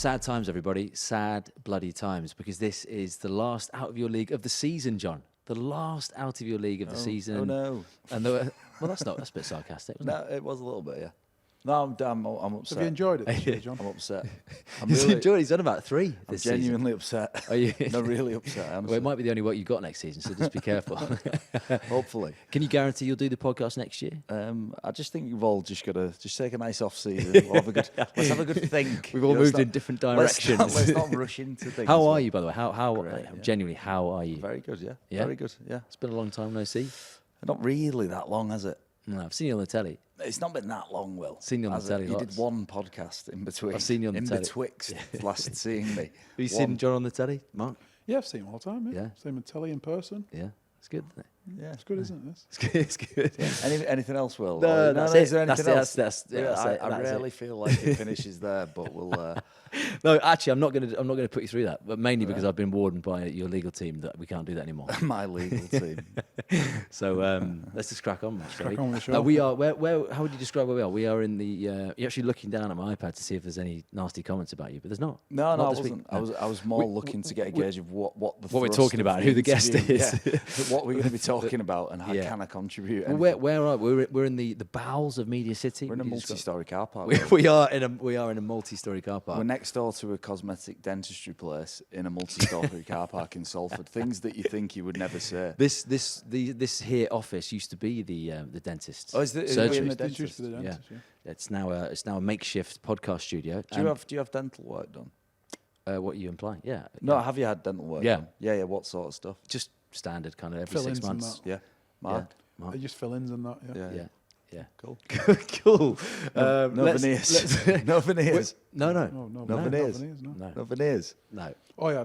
sad times, everybody. Sad bloody times, because this is the last out of your league of the season, John. The last out of your league of the season. Oh no! And that's a bit sarcastic, wasn't it? No, it was a little bit, yeah. No, I'm upset. Have you enjoyed it, John? I'm upset. He's enjoyed. He's done about 3 I'm this season. genuinely upset. Are you? No, really upset. Honestly. Well, it might be the only work you've got next season, so just be careful. Hopefully. Can you guarantee you'll do the podcast next year? I just think you've all just got to take a nice off season. We'll have a good, let's have a good think. We've all moved in different directions. Let's not rush into things. How are you, by the way? Great, genuinely, how are you? Very good, yeah. Yeah? Very good, yeah. It's been a long time no see. Not really that long, has it? No, I've seen you on the telly. It's not been that long, Will. Seen you on the telly You lots. did one podcast in between. I've seen you on the telly. Betwixt last seeing me. Have you seen John on the telly, Mark? Yeah, I've seen him all the time. Yeah. Seen him in telly in person. Yeah, it's good, isn't it? Yeah, It's good, isn't it? It's good. It's good. Yeah. Anything else, Will? No, Is that's there it. anything That's else? it. That's it. I rarely feel like it finishes there, but we'll. No, actually, I'm not going to put you through that, but mainly because I've been warned by your legal team that we can't do that anymore. My legal team. So let's just crack on, shall we? Crack on with the show. We are. Where? How would you describe where we are? We are in the. You're actually looking down at my iPad to see if there's any nasty comments about you, but there's not. No, I Not this wasn't. week. I was more looking to get a gauge of what we're thrust talking of about, who the guest interview- is. yeah, what we're going to be talking about, and how Yeah. can I contribute? Well, where are we? We're in the bowels of Media City. We're in a Would you describe- multi-story car park. We are in a multi-story car park. We're next door to a cosmetic dentistry place in a multi-story car park in Salford. Things that you think you would never say. This here office used to be the dentist's Oh, is it surgery. in the It's used dentist? for the dentist, yeah. It's now a makeshift podcast studio. Do you have dental work done? What are you implying? Yeah. No, have you had dental work Yeah. done? Yeah. What sort of stuff? Just standard kind of every Fill-ins 6 and months. Yeah. Mark? Mark. They just fill-ins and that, yeah. Yeah. Yeah. Cool. Cool. No let's- veneers. let's- No veneers. No. No veneers. No. No veneers. No. Oh, yeah.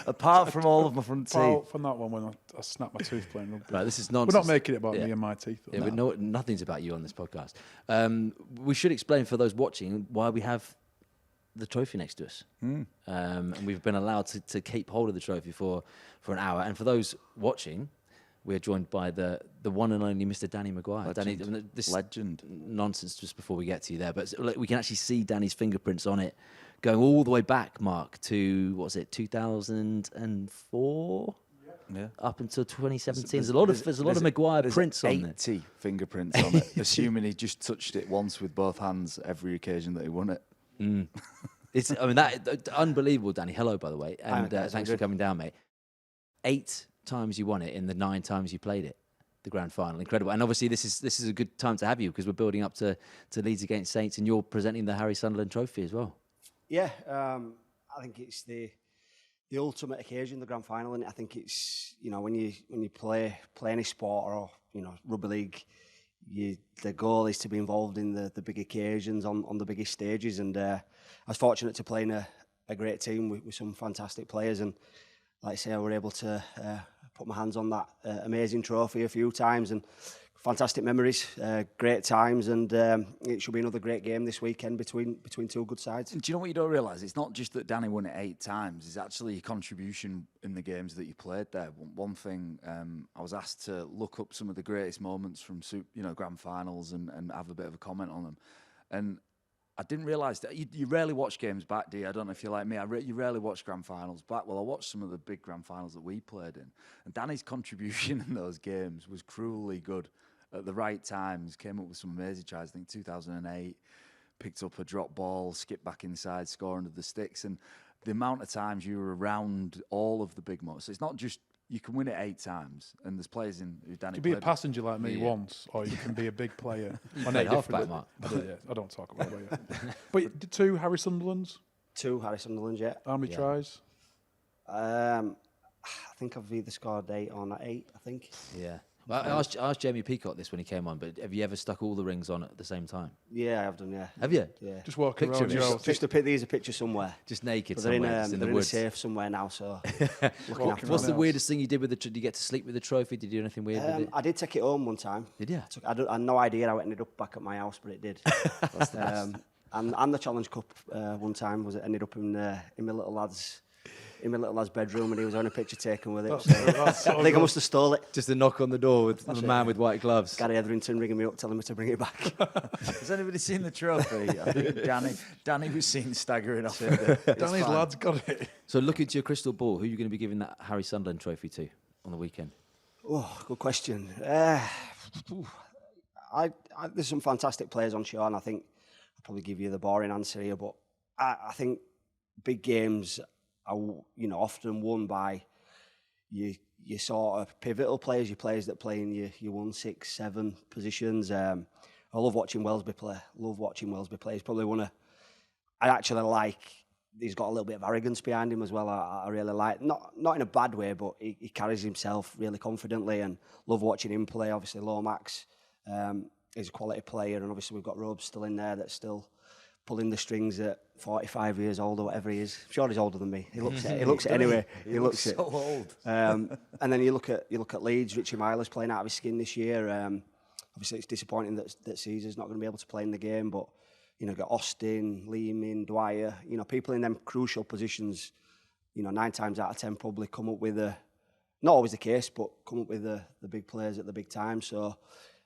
Apart from all of my front teeth. Apart from that one when I snapped my tooth playing rugby. Right, this is We're nonsense. not making it about Yeah. me and my teeth. though. Yeah, but nothing's about you on this podcast. We should explain for those watching why we have the trophy next to us. And we've been allowed to keep hold of the trophy for an hour. And for those watching, we're joined by the one and only Mr. Danny McGuire. Legend. Danny, this Legend. nonsense just before we get to you there, but we can actually see Danny's fingerprints on it, going all the way back, Mark, to what was it, 2004? Yeah. Up until 2017. There's a lot of McGuire prints on it. 80 fingerprints on it, assuming he just touched it once with both hands every occasion that he won it. It's, I mean, that unbelievable, Danny. Hello, by the way, and thanks for coming down, mate. 8 times you won it in the 9 times you played it, the grand final. Incredible. And obviously, this is a good time to have you because we're building up to Leeds against Saints, and you're presenting the Harry Sunderland Trophy as well. Yeah, I think it's the ultimate occasion, the grand final, and I think it's, you know, when you play any sport or, you know, rugby league, the goal is to be involved in the big occasions on the biggest stages. And I was fortunate to play in a great team with some fantastic players, and like I say, I were able to put my hands on that amazing trophy a few times, and fantastic memories, great times, and it should be another great game this weekend between 2 good sides. Do you know what you don't realise? It's not just that Danny won it 8 times. It's actually your contribution in the games that you played there. One thing, I was asked to look up some of the greatest moments from grand finals and have a bit of a comment on them. And I didn't realise that you rarely watch games back, do you? I don't know if you're like me. You rarely watch grand finals back. Well, I watched some of the big grand finals that we played in, and Danny's contribution in those games was cruelly good. At the right times, came up with some amazing tries. I think 2008, picked up a drop ball, skipped back inside, score under the sticks, and the amount of times you were around all of the big moments. So it's not just you can win it 8 times, and there's players in who Danny. You can be a played passenger like me once, or you can be a big player. on played 8 halfback, different- Mark. I don't talk about that yet. But 2 Harry Sunderlands, 2 Harry Sunderland, yeah. how many tries? I think I've either scored 8 or not 8, I think. Yeah. Well, I asked Jamie Peacock this when he came on, but have you ever stuck all the rings on at the same time? Yeah, I have done, yeah. Have you? Yeah. Just walking Picture around of your it. house. Just to pick these a picture somewhere. Just naked But they're in, somewhere, just in the they're in a woods. safe somewhere now, so looking Walking after What's the around. weirdest thing you did with the? Did you get to sleep with the trophy? Did you do anything weird with it? I did take it home one time. Did you? I had no idea how it ended up back at my house, but it did. And the Challenge Cup one time ended up in my little lad's in my little lad's bedroom, and he was on a picture taken with it. So I think I must have stole it. Just a knock on the door with a man with white gloves. Gary Etherington ringing me up, telling me to bring it back. Has anybody seen the trophy? I think Danny was seen staggering off it. Danny's lad's got it. So look into your crystal ball. Who are you going to be giving that Harry Sunderland trophy to on the weekend? Oh, good question. There's some fantastic players on show, and I think I'll probably give you the boring answer here, but I think big games are, often won by your sort of pivotal players, your players that play in your 1, 6, 7 positions. I love watching Wellesby play. He's probably I actually like. He's got a little bit of arrogance behind him as well. I really like, not in a bad way, but he carries himself really confidently, and love watching him play. Obviously, Lomax is a quality player, and obviously we've got Robes still in there that's still pulling the strings at 45 years old or whatever he is. I'm sure he's older than me. He looks it anyway. He looks so old. And then you look at Leeds. Richie Myler's playing out of his skin this year. Obviously, it's disappointing that Caesar's not going to be able to play in the game, but got Austin, Lehman, Dwyer, people in them crucial positions, 9 times out of 10 probably come up with not always the case, but come up with the big players at the big time. So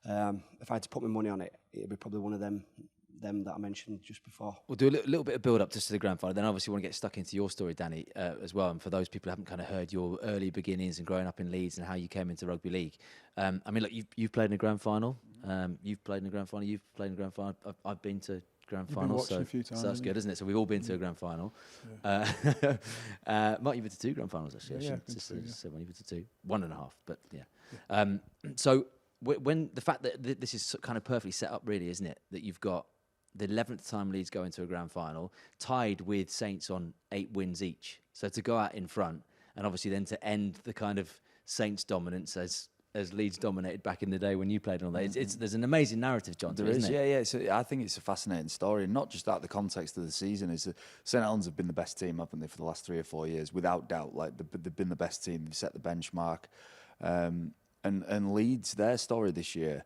if I had to put my money on it, it'd be probably one of them that I mentioned just before. We'll do a little bit of build-up just to the grand final. Then obviously want to get stuck into your story, Danny, as well. And for those people who haven't kind of heard your early beginnings and growing up in Leeds and how you came into rugby league. Look, you've played in a grand final. You've played in a grand final. You've played in a grand final. I've been to grand final, so that's good, isn't it? So we've all been to a grand final. Yeah. Mark, you've been to 2 grand finals actually. Yeah, when you've been to 2, 1.5, but yeah. So when the fact that this is kind of perfectly set up, really, isn't it? That you've got the 11th time Leeds go into a grand final, tied with Saints on 8 wins each. So to go out in front, and obviously then to end the kind of Saints dominance as Leeds dominated back in the day when you played and all that. There's an amazing narrative, John. There is, I think it's a fascinating story, and not just out of the context of the season. Is St Helens have been the best team, haven't they, for the last 3 or 4 years, without doubt. Like they've been the best team. They've set the benchmark, and Leeds, their story this year.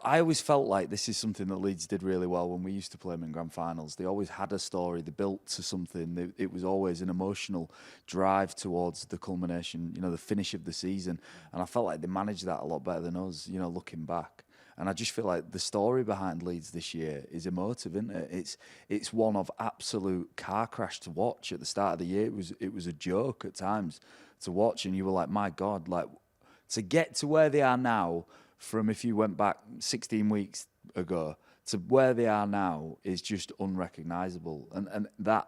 I always felt like this is something that Leeds did really well when we used to play them in grand finals. They always had a story. They built to something. It was always an emotional drive towards the culmination, the finish of the season. And I felt like they managed that a lot better than us, looking back. And I just feel like the story behind Leeds this year is emotive, isn't it? It's one of absolute car crash to watch at the start of the year. It was a joke at times to watch, and you were like, my God, like to get to where they are now. From if you went back 16 weeks ago to where they are now is just unrecognisable. And that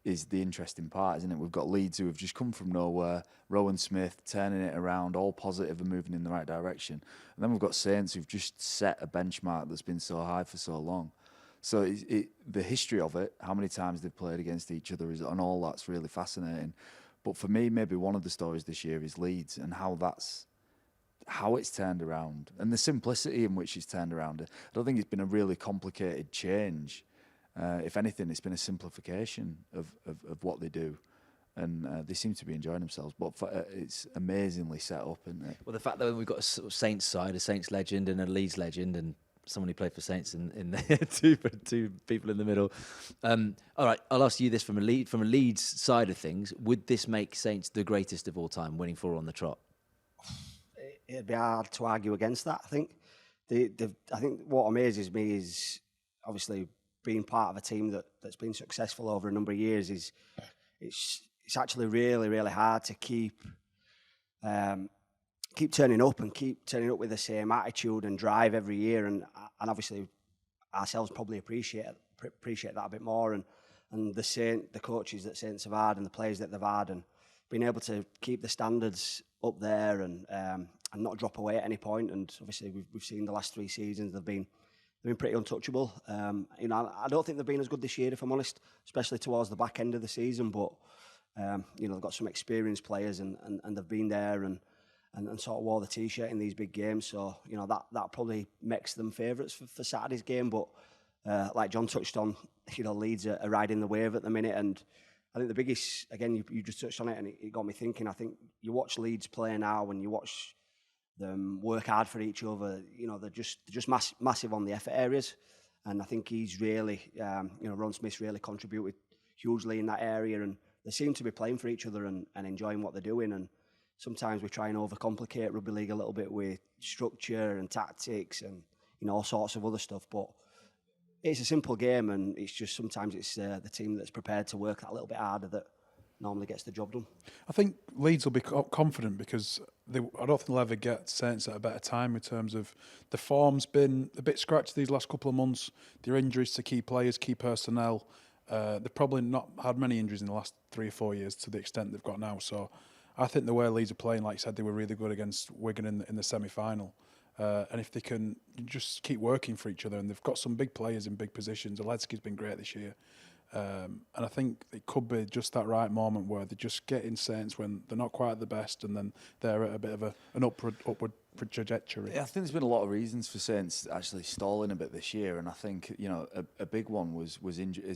is the interesting part, isn't it? We've got Leeds who have just come from nowhere, Rowan Smith turning it around, all positive and moving in the right direction. And then we've got Saints who've just set a benchmark that's been so high for so long. So the history of it, how many times they've played against each other, and all that's really fascinating. But for me, maybe one of the stories this year is Leeds and how it's turned around and the simplicity in which it's turned around. I don't think it's been a really complicated change. If anything, it's been a simplification of what they do. And they seem to be enjoying themselves. But it's amazingly set up, isn't it? Well, the fact that we've got a sort of Saints side, a Saints legend and a Leeds legend, and someone who played for Saints in there, two people in the middle. All right, I'll ask you this from a Leeds side of things. Would this make Saints the greatest of all time, winning 4 on the trot? It'd be hard to argue against that. I think I think what amazes me is obviously being part of a team that's been successful over a number of years. It's actually really, really hard to keep turning up with the same attitude and drive every year. And obviously ourselves probably appreciate that a bit more. And the coaches that Saints have had and the players that they've had, and being able to keep the standards up there and not drop away at any point. And obviously we've seen the last 3 seasons they've been pretty untouchable. I don't think they've been as good this year, if I'm honest, especially towards the back end of the season. But they've got some experienced players and they've been there and sort of wore the t-shirt in these big games. So that probably makes them favourites for Saturday's game. But like John touched on, Leeds are riding the wave at the minute, and I think the biggest, again, you just touched on it, and it got me thinking. I think you watch Leeds play now, and you watch them work hard for each other. They're just massive on the effort areas, and I think he's really, Ron Smith's really contributed hugely in that area, and they seem to be playing for each other and enjoying what they're doing. And sometimes we try and overcomplicate rugby league a little bit with structure and tactics and all sorts of other stuff. But it's a simple game, and it's just sometimes it's the team that's prepared to work that little bit harder that normally gets the job done. I think Leeds will be confident because I don't think they'll ever get Saints at a better time in terms of the form's been a bit scratched these last couple of months. Their injuries to key players, key personnel. They've probably not had many injuries in the last 3 or 4 years to the extent they've got now. So I think the way Leeds are playing, like you said, they were really good against Wigan in the semi-final. And if they can just keep working for each other, and they've got some big players in big positions. Aledzki's been great this year. And I think it could be just that right moment where they just get in Saints when they're not quite at the best, and then they're at a bit of an upward trajectory. Yeah, I think there's been a lot of reasons for Saints actually stalling a bit this year, and I think a big one has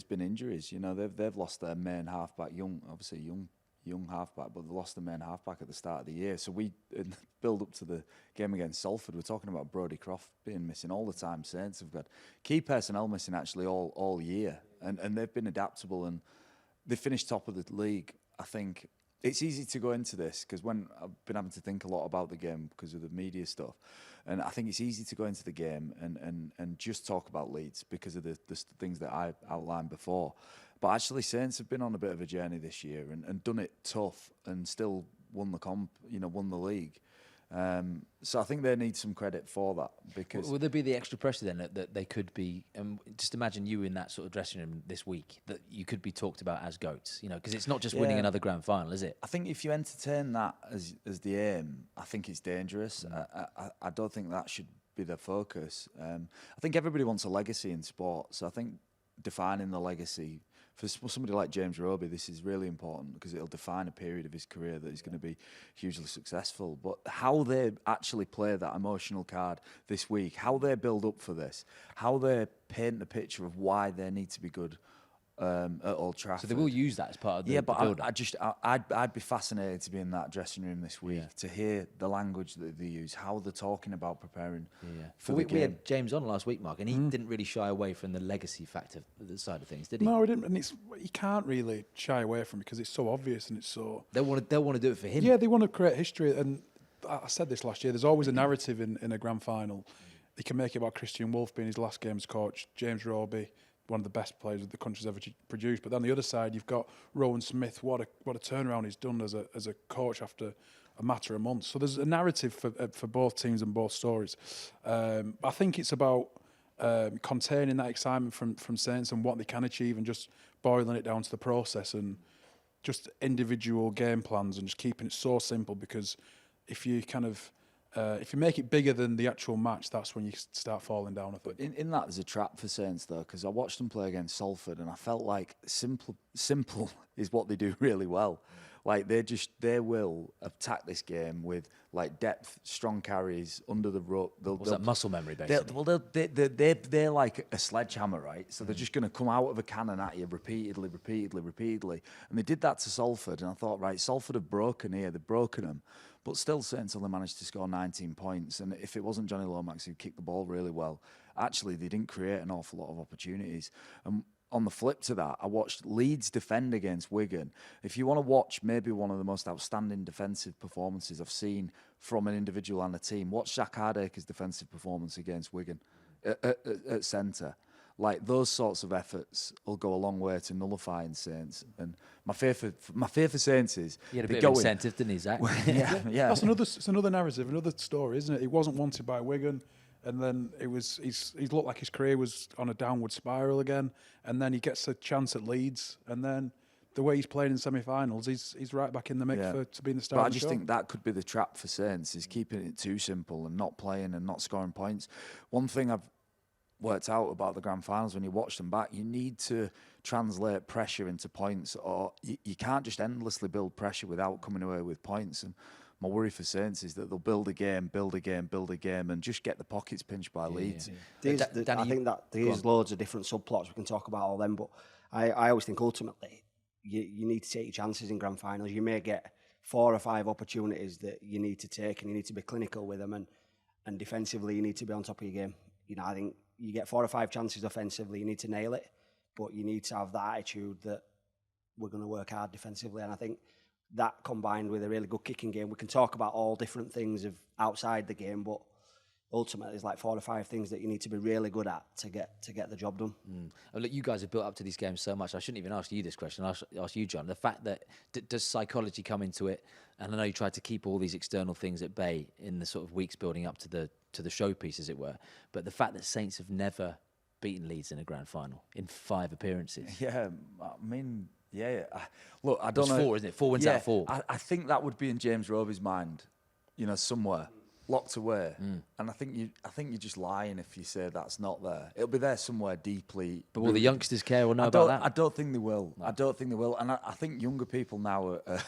been injuries. They've lost their main halfback, young halfback, but they lost the main halfback at the start of the year. So we build up to the game against Salford. We're talking about Brodie Croft being missing all the time. Saints have got key personnel missing actually all year, and they've been adaptable, and they finished top of the league. I think it's easy to go into this because when I've been having to think a lot about the game because of the media stuff, and I think it's easy to go into the game and just talk about Leeds because of the things that I outlined before. But actually, Saints have been on a bit of a journey this year and done it tough and still won the league. So I think they need some credit for that. Because will there be the extra pressure then that they could be? Just imagine you in that sort of dressing room this week, that you could be talked about as GOATs. Because it's not just winning another grand final, is it? I think if you entertain that as the aim, I think it's dangerous. I don't think that should be the focus. I think everybody wants a legacy in sport, so I think defining the legacy. For somebody like James Roby, this is really important because it'll define a period of his career that he's going to be hugely successful. But how they actually play that emotional card this week, how they build up for this, how they paint the picture of why they need to be good at Old Trafford. So they will use that as part of the build-up. I'd be fascinated to be in that dressing room this week to hear the language that they use, how they're talking about preparing for the game. We had James on last week, Mark, and he didn't really shy away from the legacy factor side of things, did he? No, he didn't, and you can't really shy away from it because it's so obvious and it's so. They'll want to do it for him. Yeah, they want to create history, and I said this last year. There's always a narrative in a grand final. He can make it about Christian Wolff being his last game as coach, James Roby, one of the best players that the country's ever produced. But then on the other side, you've got Rowan Smith. What a turnaround he's done as a coach after a matter of months. So there's a narrative for both teams and both stories. I think it's about containing that excitement from Saints and what they can achieve, and just boiling it down to the process and just individual game plans and just keeping it so simple. Because if you if you make it bigger than the actual match, that's when you start falling down, I think. But in that, there's a trap for Saints, though, because I watched them play against Salford, and I felt like simple is what they do really well. Like, they will attack this game with, like, depth, strong carries, under the ruck. What's that, muscle memory, basically? They're like a sledgehammer, right? So they're just going to come out of a cannon at you repeatedly. And they did that to Salford, and I thought, right, Salford have broken here. They've broken them. But still, Saints only managed to score 19 points. And if it wasn't Johnny Lomax who kicked the ball really well, actually, they didn't create an awful lot of opportunities. And on the flip to that, I watched Leeds defend against Wigan. If you want to watch maybe one of the most outstanding defensive performances I've seen from an individual and a team, watch Jack Hardaker's defensive performance against Wigan at centre. Like, those sorts of efforts will go a long way to nullifying Saints. And my fear for Saints is he had a bit of incentive, didn't he, Zach? yeah. It's another narrative, another story, isn't it? He wasn't wanted by Wigan, and then he's looked like his career was on a downward spiral again, and then he gets a chance at Leeds, and then the way he's playing in semi-finals, he's right back in the mix to being the star. But I just think that could be the trap for Saints, is keeping it too simple and not playing and not scoring points. One thing I've worked out about the grand finals, when you watch them back, you need to translate pressure into points, or you can't just endlessly build pressure without coming away with points. And my worry for Saints is that they'll build a game, and just get the pockets pinched by Leeds. I think that there's loads of different subplots. We can talk about all them, but I always think ultimately you need to take your chances in grand finals. You may get 4 or 5 opportunities that you need to take, and you need to be clinical with them, and defensively you need to be on top of your game. I think you get 4 or 5 chances offensively, you need to nail it, but you need to have that attitude that we're going to work hard defensively. And I think that combined with a really good kicking game, we can talk about all different things of outside the game, but ultimately there's like 4 or 5 things that you need to be really good at to get the job done. Oh, look, you guys have built up to these games so much. I shouldn't even ask you this question. I'll ask you, Jon. The fact that does psychology come into it? And I know you tried to keep all these external things at bay in the sort of weeks building up to the showpiece, as it were. But the fact that Saints have never beaten Leeds in a grand final in 5 appearances. Yeah, I mean, yeah. Look, I don't know. It's 4, isn't it? 4 wins out of 4. I think that would be in James Roby's mind, somewhere. Locked away, and I think you're just lying if you say that's not there. It'll be there somewhere deeply. But will the youngsters care or know about that? I don't think they will. No. I don't think they will. And I think younger people now are,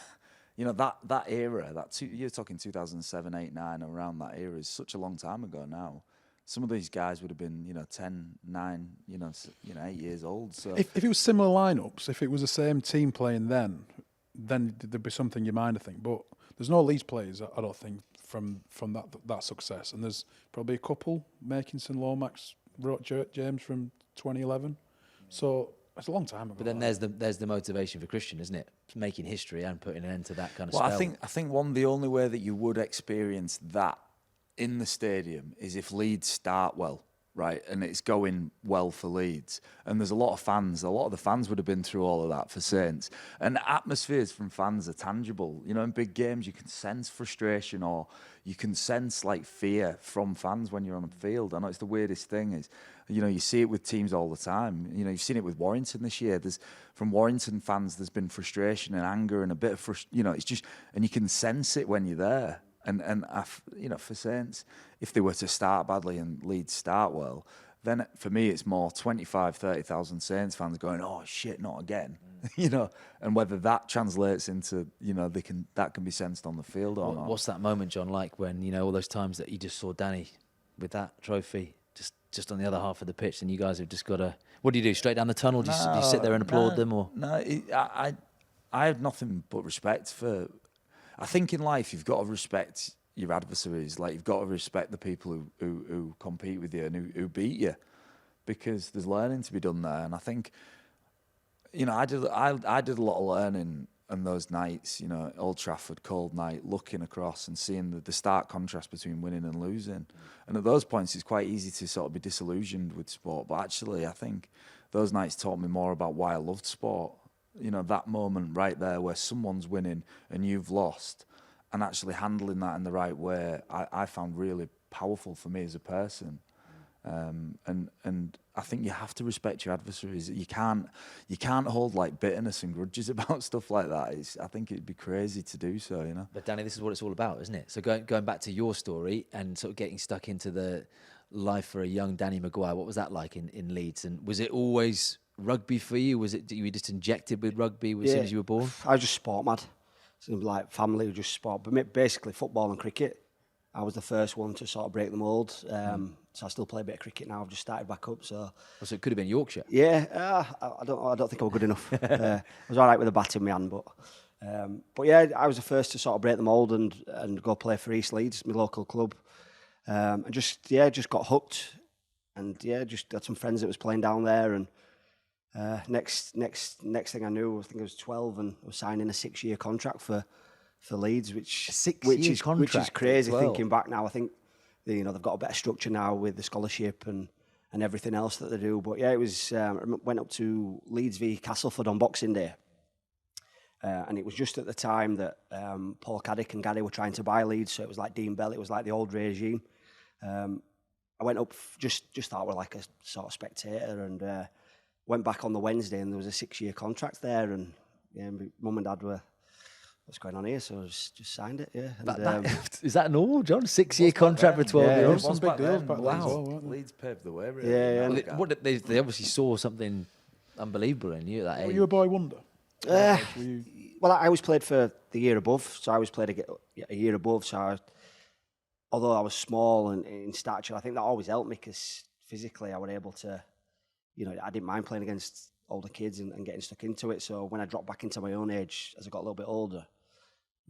that era. You're talking 2007, 8, 9, around that era is such a long time ago now. Some of these guys would have been, 10, 9, 8 years old. So if it was similar lineups, if it was the same team playing then there'd be something you mind, I think. But there's no Leeds players, I don't think, from that success, and there's probably a couple. Makinson, Lomax, James from 2011. So it's a long time ago. But then there's the motivation for Christian, isn't it? Making history and putting an end to that kind of well, spell. I think the only way that you would experience that in the stadium is if Leeds start well, right, and it's going well for Leeds. And there's a lot of fans. A lot of the fans would have been through all of that for Saints. And the atmospheres from fans are tangible. In big games, you can sense frustration or you can sense like fear from fans when you're on the field. I know it's the weirdest thing is, you see it with teams all the time. You've seen it with Warrington this year. From Warrington fans, there's been frustration and anger and a bit of it's just, and you can sense it when you're there. And for Saints, if they were to start badly and Leeds start well, then for me it's more 25, 30,000 Saints fans going, oh shit, not again, and whether that translates into, that can be sensed on the field or not. What's that moment, Jon, like when, all those times that you just saw Danny with that trophy just on the other half of the pitch and you guys have just got to, what do you do, straight down the tunnel? Do you sit there and applaud them? Or No, I have nothing but respect for... I think in life you've got to respect your adversaries. Like you've got to respect the people who compete with you and who beat you, because there's learning to be done there. And I think, I did a lot of learning on those nights. Old Trafford, cold night, looking across and seeing the stark contrast between winning and losing. And at those points, it's quite easy to sort of be disillusioned with sport. But actually, I think those nights taught me more about why I loved sport. That moment right there where someone's winning and you've lost, and actually handling that in the right way, I found really powerful for me as a person. And I think you have to respect your adversaries. You can't hold like bitterness and grudges about stuff like that. I think it'd be crazy to do so, But Danny, this is what it's all about, isn't it? So going back to your story and sort of getting stuck into the life for a young Danny McGuire, what was that like in Leeds? And was it always rugby for you? Was it you were just injected with rugby as soon as you were born? I was just sport mad. Seemed like family, just sport. But basically football and cricket. I was the first one to sort of break the mould. So I still play a bit of cricket now. I've just started back up. So it could have been Yorkshire. Yeah, I don't think I was good enough. I was all right with a bat in my hand, but yeah, I was the first to sort of break the mould and go play for East Leeds, my local club. And just got hooked, and just had some friends that was playing down there. And next thing I knew, I think I was 12 and I was signing a 6-year contract for Leeds, which is crazy thinking back now. I think they've got a better structure now with the scholarship and everything else that they do. But yeah, it was went up to Leeds v Castleford on Boxing Day, and it was just at the time that Paul Caddick and Gary were trying to buy Leeds, so it was like Dean Bell, it was like the old regime. I went up just thought we're like a sort of spectator, and went back on the Wednesday, and there was a 6-year contract there, and my mum and dad were, what's going on here? So I just signed it, yeah. And, is that normal, Jon? 6-year contract for 12-year-olds? Some big deals back then wow. as well, weren't they? Leeds paved the way, really. Yeah. Well, they obviously saw something unbelievable in you at that age. Were you a boy wonder? Well, I always played for the year above, so I always played a year above. So although I was small and in stature, I think that always helped me because physically I was able to, I didn't mind playing against older kids and getting stuck into it. So when I dropped back into my own age, as I got a little bit older,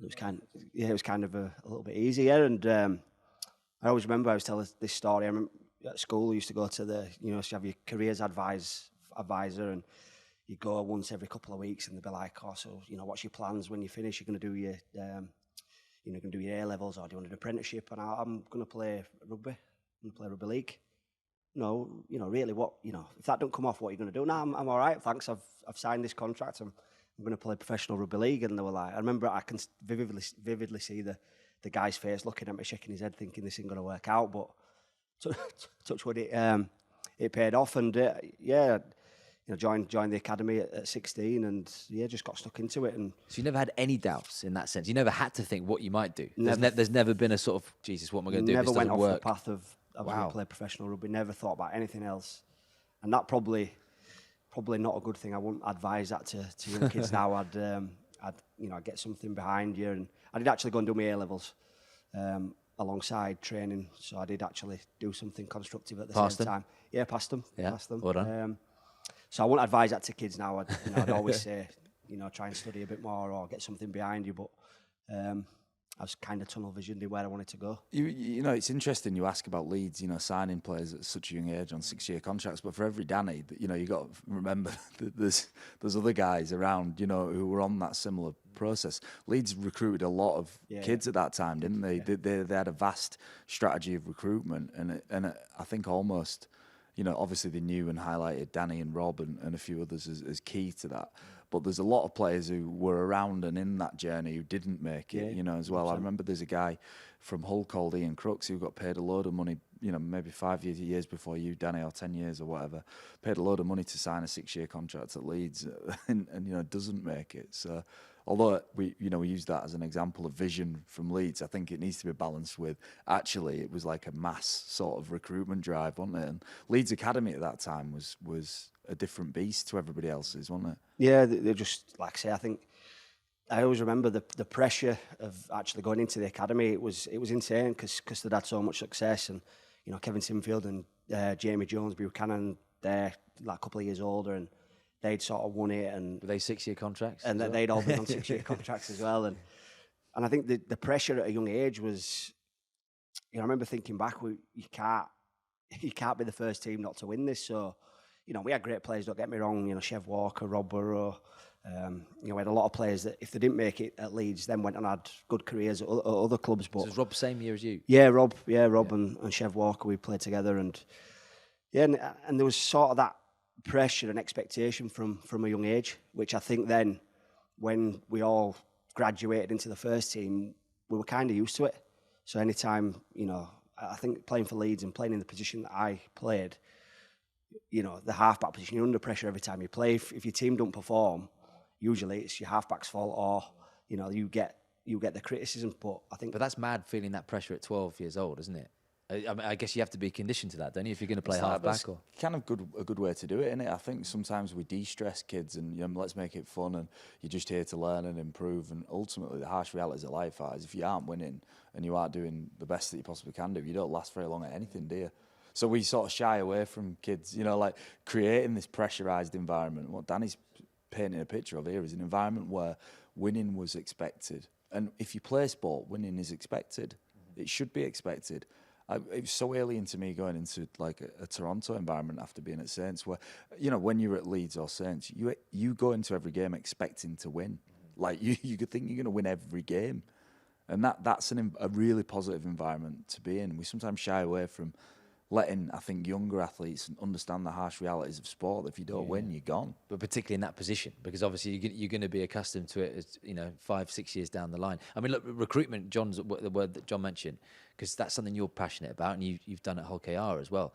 it was kind of a little bit easier. And I always remember I was telling this story. I remember at school, you used to go to you have your careers advisor, and you go once every couple of weeks, and they'll be like, "Oh, so what's your plans when you finish? You're going to do your going to do your A levels, or do you want an apprenticeship?" And I'm going to play rugby. I'm going to play rugby league. No, really, what if that don't come off, what are you going to do? No, I'm all right, thanks. I've signed this contract. I'm going to play professional rugby league. And they were like, I remember I can vividly see the guy's face looking at me, shaking his head, thinking this isn't going to work out. But touch wood, it paid off, and joined the academy at 16, and just got stuck into it. And so you never had any doubts in that sense. You never had to think what you might do. There's never been a sort of, Jesus, what am I going to do? Never went off work? The path of I was going to play professional rugby. Never thought about anything else, and that probably not a good thing. I wouldn't advise that to young kids now. I'd get something behind you, and I did actually go and do my A levels alongside training. So I did actually do something constructive at the same time. Yeah, passed them. Yeah, passed them. Well done. So I wouldn't advise that to kids now. I'd always say, try and study a bit more or get something behind you. But I was kind of tunnel visioned in where I wanted to go. It's interesting you ask about Leeds, signing players at such a young age on 6-year contracts. But for every Danny, you got to remember that there's other guys around, who were on that similar process. Leeds recruited a lot of kids at that time, didn't they? Yeah. They had a vast strategy of recruitment, and I think almost, obviously they knew and highlighted Danny and Rob and a few others as key to that. But there's a lot of players who were around and in that journey who didn't make it, as well. 100%. I remember there's a guy from Hull called Ian Crooks who got paid a load of money, maybe 5 years before you, Danny, or 10 years or whatever, paid a load of money to sign a 6-year contract at Leeds and doesn't make it. So although we use that as an example of vision from Leeds, I think it needs to be balanced with, actually, it was like a mass sort of recruitment drive, wasn't it? And Leeds Academy at that time was a different beast to everybody else's, wasn't it? Yeah, they're just, like I say, I think I always remember the pressure of actually going into the academy. It was insane because they'd had so much success, and Kevin Sinfield and Jamie Jones Buchanan, they're like a couple of years older, and they'd sort of won it. And were they 6-year contracts? And they'd all been on 6-year contracts as well. And I think the pressure at a young age was, I remember thinking back, you can't be the first team not to win this. So, we had great players, don't get me wrong, Chev Walker, Rob Burrows. We had a lot of players that, if they didn't make it at Leeds, then went and had good careers at other clubs. But so was Rob same year as you? Yeah, Rob. And Chev Walker, we played together. And and there was sort of that pressure and expectation from a young age, which I think then, when we all graduated into the first team, we were kind of used to it. So anytime, I think playing for Leeds and playing in the position that I played, the halfback position, you're under pressure every time you play. If your team don't perform, usually it's your halfback's fault, or you get the criticism. But that's mad, feeling that pressure at 12 years old, isn't it? I guess you have to be conditioned to that, don't you, if you're going to play halfback? Or kind of a good way to do it, isn't it? I think sometimes we de-stress kids and let's make it fun, and you're just here to learn and improve. And ultimately, the harsh realities of life are, if you aren't winning and you aren't doing the best that you possibly can do, you don't last very long at anything, do you? So we sort of shy away from kids, like creating this pressurised environment. What Danny's painting a picture of here is an environment where winning was expected. And if you play sport, winning is expected. It should be expected. It was so alien to me going into like a Toronto environment after being at Saints, where, when you're at Leeds or Saints, you go into every game expecting to win. Like you could think you're going to win every game. And that's a really positive environment to be in. We sometimes shy away from letting, I think, younger athletes understand the harsh realities of sport. That if you don't win, you're gone. But particularly in that position, because obviously you're going to be accustomed to it as 5-6 years down the line. I mean, look, recruitment, the word that John mentioned, because that's something you're passionate about, and you've done at Hull KR as well.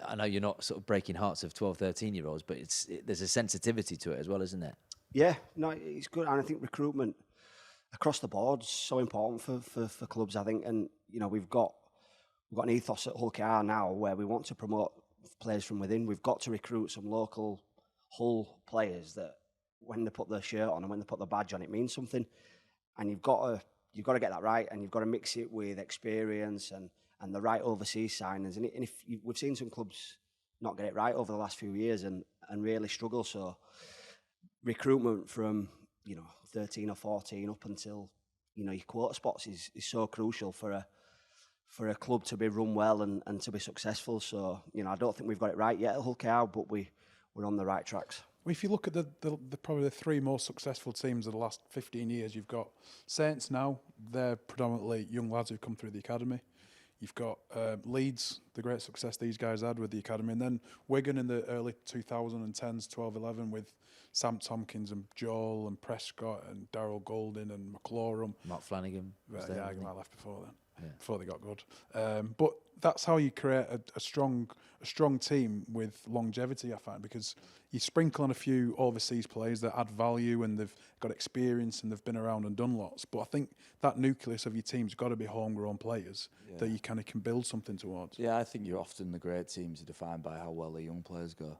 I know you're not sort of breaking hearts of 12, 13-year-olds, but there's a sensitivity to it as well, isn't there? Yeah, no, it's good, and I think recruitment across the board is so important for clubs, I think, and we've got an ethos at Hull KR now where we want to promote players from within. We've got to recruit some local Hull players that, when they put their shirt on and when they put the badge on, it means something. And you've got to get that right, and you've got to mix it with experience and the right overseas signings. And if we've seen some clubs not get it right over the last few years and really struggle. So recruitment from 13 or 14 up until your quota spots is so crucial for a club to be run well and to be successful. So, I don't think we've got it right yet at Hull KR, but we're on the right tracks. Well, if you look at the probably the three most successful teams of the last 15 years, you've got Saints now. They're predominantly young lads who've come through the academy. You've got Leeds, the great success these guys had with the academy. And then Wigan in the early 2010s, 12, 11 with Sam Tompkins and Joel and Prescott and Darryl Golding and McLaurin. Mark Flanagan. Yeah, I left before then, before they got good. But that's how you create a strong team with longevity, I find, because you sprinkle on a few overseas players that add value and they've got experience and they've been around and done lots. But I think that nucleus of your team's got to be homegrown players that you kind of can build something towards. Yeah, I think you're often the great teams are defined by how well the young players go.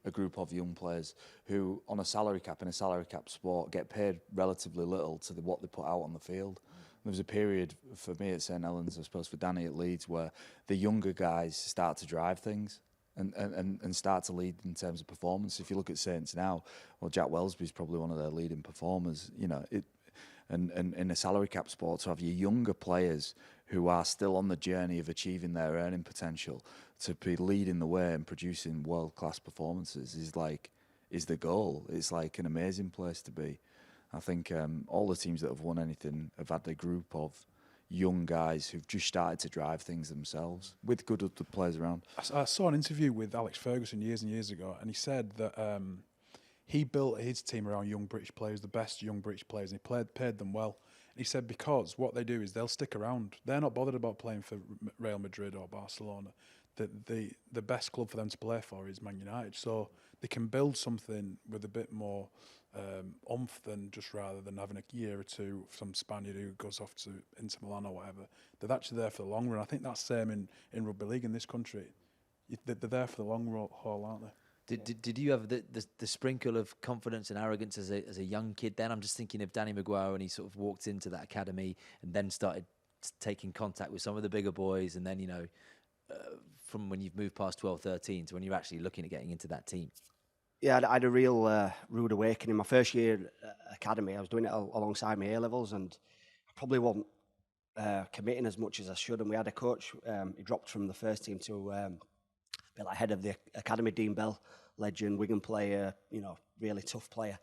A group of young players who, on a salary cap, in a salary cap sport, get paid relatively little to what they put out on the field. There was a period for me at St Helens, I suppose for Danny at Leeds, where the younger guys start to drive things and start to lead in terms of performance. If you look at Saints now, well, Jack Wellesby's probably one of their leading performers. You know, and in a salary cap sport, to have your younger players who are still on the journey of achieving their earning potential to be leading the way and producing world-class performances is the goal. It's like an amazing place to be. I think all the teams that have won anything have had a group of young guys who've just started to drive things themselves with good other players around. I saw an interview with Alex Ferguson years and years ago, and he said that he built his team around young British players, the best young British players, and he paid them well. And he said because what they do is they'll stick around. They're not bothered about playing for Real Madrid or Barcelona. The best club for them to play for is Man United. So they can build something with a bit more oomph than just rather than having a year or two of some Spaniard who goes off to Inter Milan or whatever. They're actually there for the long run. I think that's the same in rugby league in this country. They're there for the long haul, aren't they? Did you have the sprinkle of confidence and arrogance as a young kid then? I'm just thinking of Danny McGuire when he sort of walked into that academy and then started taking contact with some of the bigger boys, and then, you know, from when you've moved past 12, 13 to when you're actually looking at getting into that team. Yeah, I had a real rude awakening. My first year at academy, I was doing it alongside my A-levels, and I probably wasn't committing as much as I should. And we had a coach, he dropped from the first team to be like head of the academy, Dean Bell, legend, Wigan player, you know, really tough player.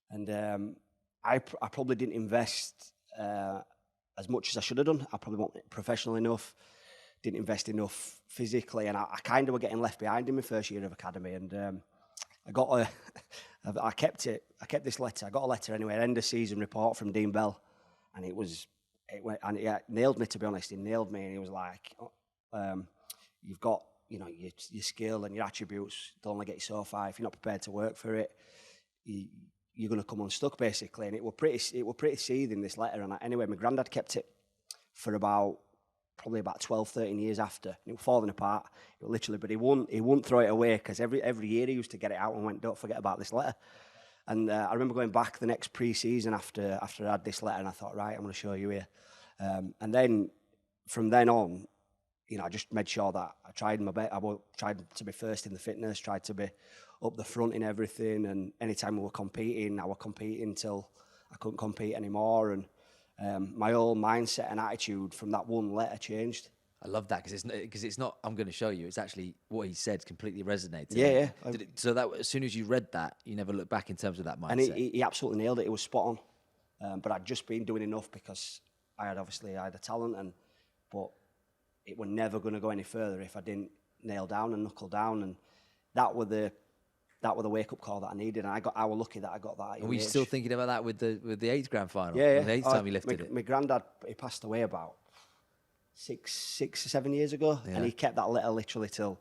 And I probably didn't invest as much as I should have done. I probably wasn't professional enough, didn't invest enough physically, and I kind of were getting left behind in my first year of academy. And I kept this letter. I got a letter anyway, an end of season report from Dean Bell, and it nailed me, to be honest. It nailed me, and he was like, "You've got, you know, your skill and your attributes. They'll only get you so far. If you're not prepared to work for it, you're going to come unstuck, basically." And it were pretty seething, this letter. And anyway, my granddad kept it for probably about 12, 13 years after. And it was falling apart. It was literally, but he wouldn't throw it away, because every year he used to get it out and went, "Don't forget about this letter." And I remember going back the next pre-season after I had this letter, and I thought, right, I'm going to show you here. And then from then on, you know, I just made sure that I tried my best. I tried to be first in the fitness, tried to be up the front in everything. And anytime we were competing, I was competing till I couldn't compete anymore. And my whole mindset and attitude from that one letter changed. I love that, because it's not I'm going to show you. It's actually what he said completely resonated. Yeah. So that as soon as you read that, you never looked back in terms of that mindset. And he absolutely nailed it. It was spot on. But I'd just been doing enough because I had a talent, but it were never going to go any further if I didn't nail down and knuckle down. And that were the wake up call that I needed. And I was lucky that I got that. Are we still thinking about that with the 8th grand final? Yeah. The 8th time he lifted it. My granddad, he passed away about 6 or 7 years ago, and he kept that letter literally till.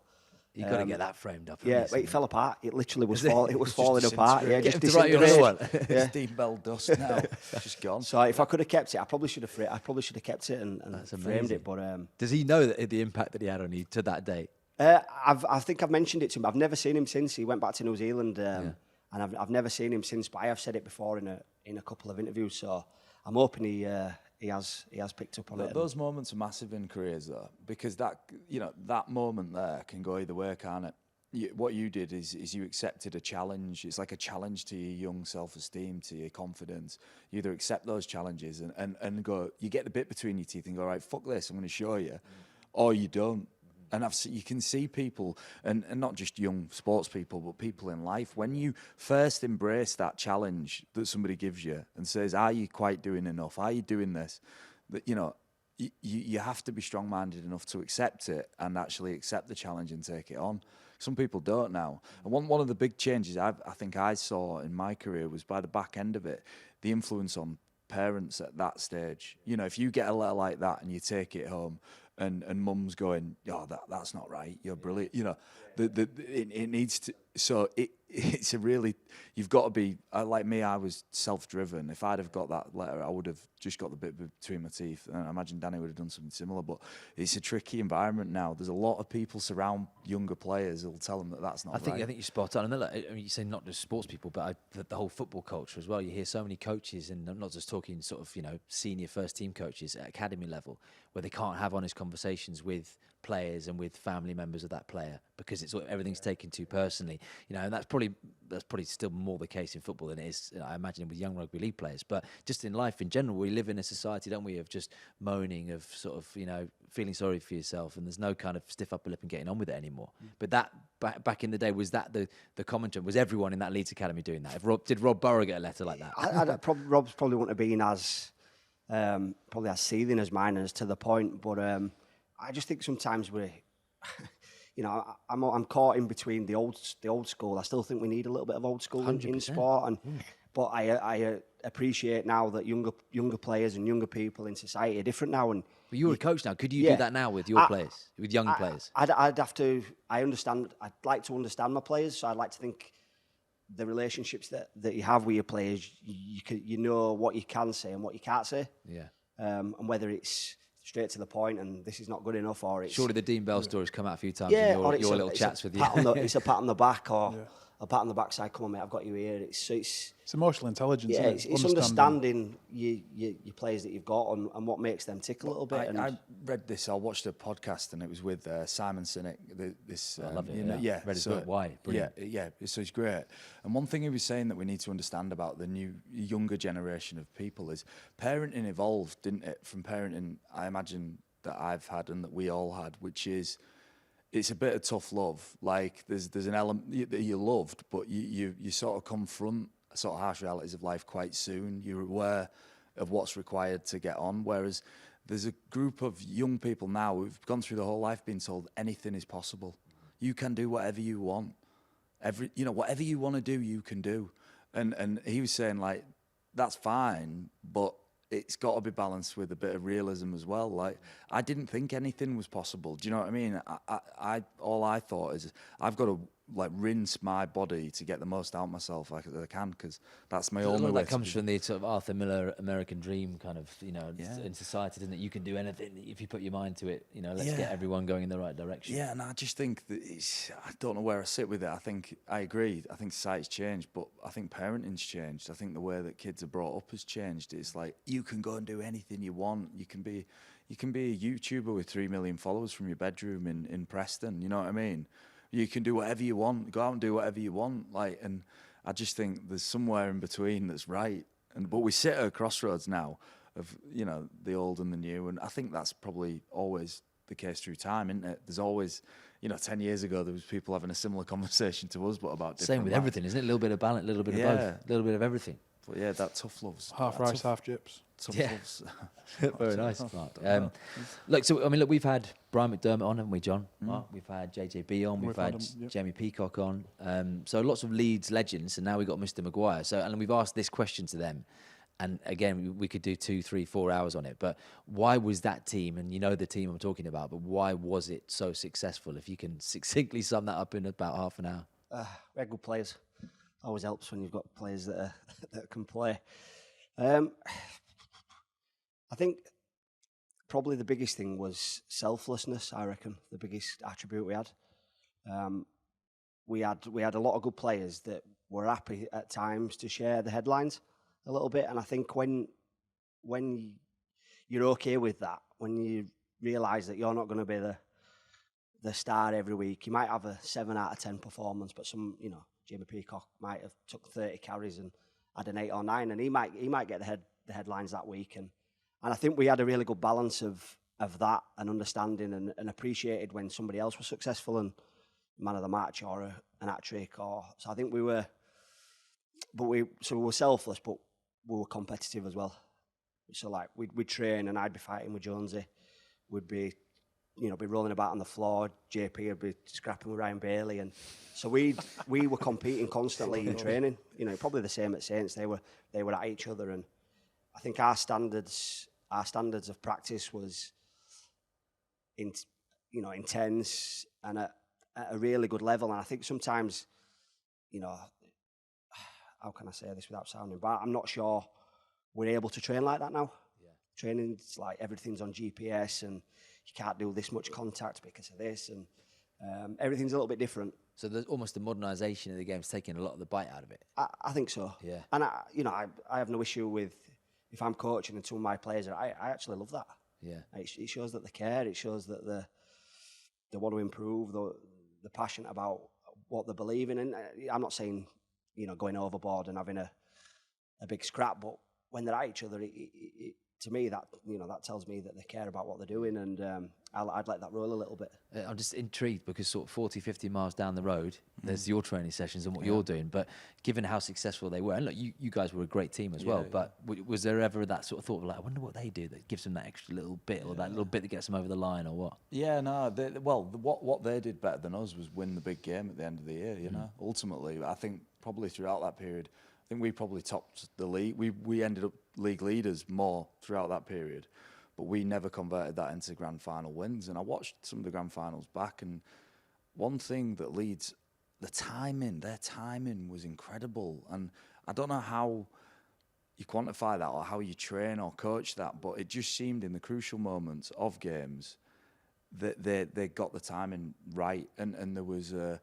You got to get that framed up. Yeah, it fell apart. It literally was falling apart. Yeah, just to write your own one. Yeah. Dean Bell dust now. It's just gone. So if I could have kept it, I probably should have kept it and framed it. But does he know the impact that he had on you to that day? I think I've mentioned it to him. I've never seen him since. He went back to New Zealand, and I've never seen him since. But I have said it before in a couple of interviews. So I'm hoping he has picked up on it. Those moments are massive in careers, though, because that moment there can go either way, can't it? What you did is you accepted a challenge. It's like a challenge to your young self-esteem, to your confidence. You either accept those challenges and go. You get the bit between your teeth and go, right, fuck this, I'm going to show you, or you don't. And you can see people, and not just young sports people, but people in life, when you first embrace that challenge that somebody gives you and says, are you quite doing enough? Are you doing this? That, you have to be strong-minded enough to accept it and actually accept the challenge and take it on. Some people don't now. And one of the big changes I think I saw in my career was by the back end of it, the influence on parents at that stage. If you get a letter like that and you take it home, and mum's going, oh, that's not right, you're brilliant. It needs to. So it's a really, you've got to be, like me, I was self-driven. If I'd have got that letter, I would have just got the bit between my teeth. And I imagine Danny would have done something similar. But it's a tricky environment now. There's a lot of people surround younger players who'll tell them that that's not right. I think you're spot on. And you say not just sports people, but the whole football culture as well. You hear so many coaches, and I'm not just talking sort of, senior first team coaches at academy level, where they can't have honest conversations with players and with family members of that player because everything's taken too personally, and that's probably still more the case in football than it is, I imagine, with young rugby league players. But just in life in general, we live in a society, don't we, of just moaning, of sort of feeling sorry for yourself, and there's no kind of stiff upper lip and getting on with it anymore. But that back in the day, was that the common term? Was everyone in that Leeds academy doing that? Did Rob Burrows get a letter like that? Rob's probably wouldn't have been as probably as seething as mine, as to the point, but I just think sometimes I'm caught in between the old school. I still think we need a little bit of old school in sport, but I appreciate now that younger players and younger people in society are different now. And but you're a coach now. Could you do that now with your players, with young players? I'd have to. I understand. I'd like to understand my players, so I'd like to think the relationships that you have with your players, you know what you can say and what you can't say. Yeah. And whether it's straight to the point and this is not good enough, or it's... Surely the Dean Bell story's come out a few times in your little chats with you. It's a pat on the back, or a pat on the backside, come on mate, I've got you here. It's emotional intelligence. Yeah, it's understanding your players that you've got and what makes them tick a little bit. I read this, I watched a podcast and it was with Simon Sinek. I love it, read his book, Why? Brilliant. Yeah, so it's great. And one thing he was saying that we need to understand about the younger generation of people is parenting evolved, didn't it, from parenting, I imagine, that I've had and that we all had, which is, it's a bit of tough love. Like there's an element that you loved, but you sort of confront sort of harsh realities of life quite soon. You're aware of what's required to get on. Whereas there's a group of young people now who've gone through the whole life being told anything is possible. You can do whatever you want. Whatever you want to do, you can do. And he was saying, like, that's fine, but it's got to be balanced with a bit of realism as well. Like, I didn't think anything was possible. Do you know what I mean? All I thought is I've got to rinse my body to get the most out of myself as I can, because that's my only way. That comes from the sort of Arthur Miller American dream kind of, in society, doesn't it? You can do anything if you put your mind to it. Let's get everyone going in the right direction. Yeah, and I just think that I don't know where I sit with it. I think I agree. I think society's changed, but I think parenting's changed. I think the way that kids are brought up has changed. It's like, you can go and do anything you want. You can be a YouTuber with 3 million followers from your bedroom in Preston. You know what I mean? You can do whatever you want. Go out and do whatever you want. And I just think there's somewhere in between that's right. But we sit at a crossroads now of the old and the new, and I think that's probably always the case through time, isn't it? There's always 10 years ago there was people having a similar conversation to us, but about different same with everything, isn't it? A little bit of balance, a little bit of both, a little bit of everything. But yeah, that tough love's half rice, half chips. Love's very nice. Look, we've had Brian McDermott on, haven't we, John? We've had JJB on, we've had Jamie Peacock on. So lots of Leeds legends, and now we've got Mr. McGuire. So, and we've asked this question to them. And again, we could do 2, 3, 4 hours on it. But why was that team, and the team I'm talking about, but why was it so successful? If you can succinctly sum that up in about half an hour. We're good players. Always helps when you've got players that can play. I think probably the biggest thing was selflessness. I reckon the biggest attribute we had. We had a lot of good players that were happy at times to share the headlines a little bit, and I think when you're okay with that, when you realise that you're not going to be the star every week, you might have a 7 out of 10 performance, but Jamie Peacock might have took 30 carries and had an 8 or 9, and he might get the headlines that week, and I think we had a really good balance of of that and understanding and appreciated when somebody else was successful and man of the match or an hat-trick. So I think we were selfless, but we were competitive as well. So like we'd train and I'd be fighting with Jonesy. We'd be rolling about on the floor. JP would be scrapping with Ryan Bailey, and so we were competing constantly in training. Probably the same at Saints. They were at each other, and I think our standards of practice was intense and at a really good level. And I think sometimes, how can I say this without sounding bad? I'm not sure we're able to train like that now. Yeah. Training's like everything's on GPS and you can't do this much contact because of this, and everything's a little bit different. So there's almost the modernisation of the game's taking a lot of the bite out of it. I think so. Yeah. And I have no issue with if I'm coaching and some of my players I actually love that. Yeah. It shows that they care. It shows that they want to improve. They're passionate about what they believe in. And I'm not saying going overboard and having a big scrap, but when they're at each other, to me that tells me that they care about what they're doing, and I'd let that roll a little bit. I'm just intrigued because sort of 40, 50 miles down the road, there's your training sessions and what you're doing. But given how successful they were, and look, you guys were a great team as well. But was there ever that sort of thought of like, I wonder what they do that gives them that extra little bit or that little bit that gets them over the line or what? Yeah, no. What they did better than us was win the big game at the end of the year. Ultimately, I think probably throughout that period, I think we probably topped the league. We ended up league leaders more throughout that period, but we never converted that into grand final wins. And I watched some of the grand finals back, and one thing that Leeds, their timing was incredible. And I don't know how you quantify that or how you train or coach that, but it just seemed in the crucial moments of games that they got the timing right, and there was a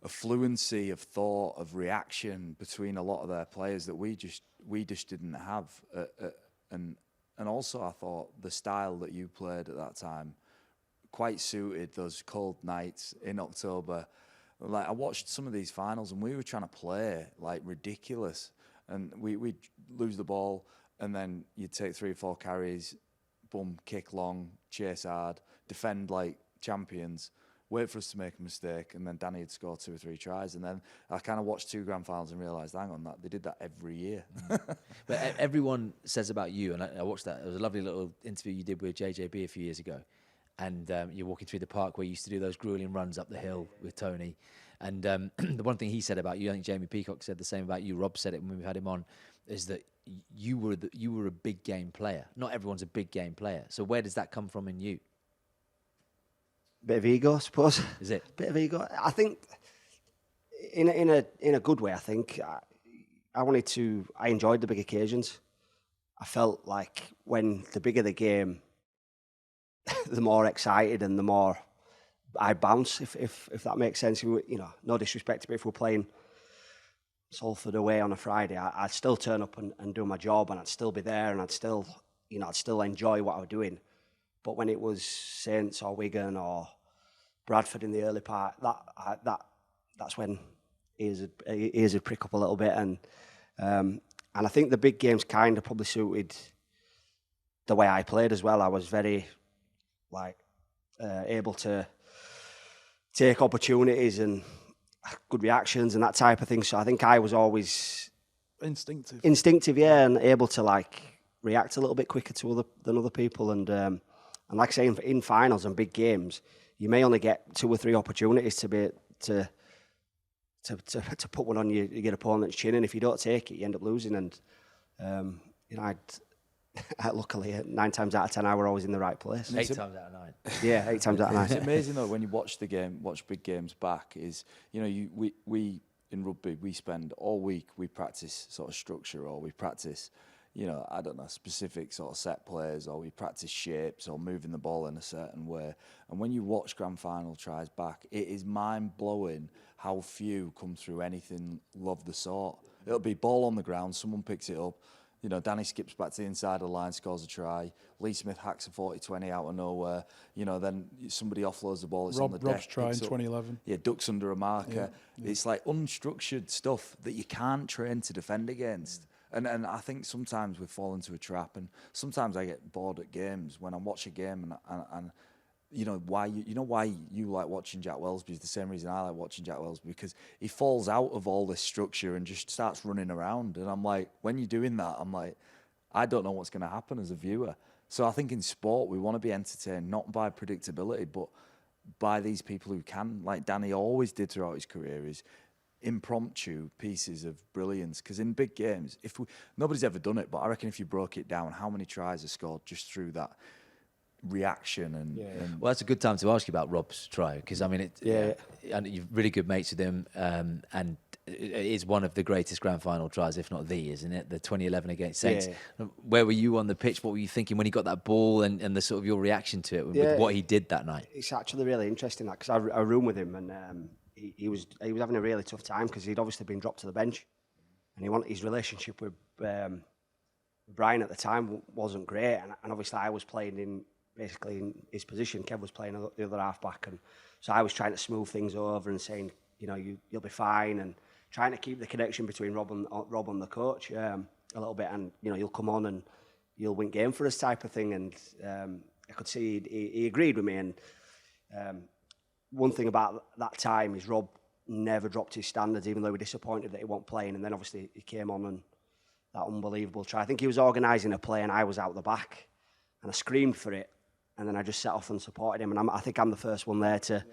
fluency of thought, of reaction between a lot of their players that we just didn't have. And also I thought the style that you played at that time quite suited those cold nights in October. Like I watched some of these finals and we were trying to play like ridiculous, and we'd lose the ball and then you'd take 3 or 4 carries, boom, kick long, chase hard, defend like champions, wait for us to make a mistake, and then Danny had scored 2 or 3 tries. And then I kind of watched 2 grand finals and realised, hang on, that they did that every year. But everyone says about you, and I watched that. It was a lovely little interview you did with JJB a few years ago. And you're walking through the park where you used to do those grueling runs up the hill with Tony. And the one thing he said about you, I think Jamie Peacock said the same about you, Rob said it when we had him on, is that you were a big game player. Not everyone's a big game player. So where does that come from in you? Bit of ego, I suppose. Is it? Bit of ego. I think, in a good way. I think I enjoyed the big occasions. I felt like when the bigger the game, the more excited and the more I bounce. If that makes sense. No disrespect, but if we're playing Salford away on a Friday, I'd still turn up and do my job, and I'd still be there, and I'd still enjoy what I was doing. But when it was Saints or Wigan or Bradford in the early part, that's when ears would prick up a little bit, and I think the big games kind of probably suited the way I played as well. I was very able to take opportunities and good reactions and that type of thing. So I think I was always instinctive, yeah, and able to react a little bit quicker than other people, and like I say, in finals and big games, you may only get 2 or 3 opportunities to put one on your opponent's chin, and if you don't take it, you end up losing. And luckily 9 times out of 10, I were always in the right place. 8 times out of 9. Yeah, 8 times out of 9. It's amazing though when you watch big games back. Is we in rugby we spend all week, we practice sort of structure, or we practice, I don't know, specific sort of set plays, or we practice shapes or moving the ball in a certain way. And when you watch grand final tries back, it is mind-blowing how few come through anything of the sort. It'll be ball on the ground, someone picks it up, Danny skips back to the inside of the line, scores a try. Lee Smith hacks a 40-20 out of nowhere. Then somebody offloads the ball, it's on the deck. Rob's try in 2011. Yeah, ducks under a marker. Yeah. It's like unstructured stuff that you can't train to defend against. And I think sometimes we fall into a trap, and sometimes I get bored at games when I watch a game and why you like watching Jack Wellsby is the same reason I like watching Jack Wellsby, because he falls out of all this structure and just starts running around. And I'm like, when you're doing that, I'm like, I don't know what's going to happen as a viewer. So I think in sport we want to be entertained not by predictability, but by these people who can, like Danny always did throughout his career, is impromptu pieces of brilliance. Because in big games, nobody's ever done it, but I reckon if you broke it down, how many tries are scored just through that reaction and well, that's a good time to ask you about Rob's try, because I mean, and you're really good mates with him, and it is one of the greatest grand final tries, if not the, isn't it? The 2011 against Saints. Yeah. Where were you on the pitch? What were you thinking when he got that ball, and the sort of your reaction to it with what he did that night? It's actually really interesting that, because I room with him, and he was having a really tough time because he'd obviously been dropped to the bench, and his relationship with Brian at the time wasn't great, and obviously I was playing in his position. Kev was playing the other half back, and so I was trying to smooth things over and saying, you'll be fine, and trying to keep the connection between Rob and the coach a little bit, and you'll come on and you'll win game for us type of thing. And I could see he agreed with me. And one thing about that time is Rob never dropped his standards, even though we were disappointed that he wasn't playing. And then obviously he came on and that unbelievable try. I think he was organising a play and I was out the back, and I screamed for it. And then I just set off and supported him. And I think I'm the first one there to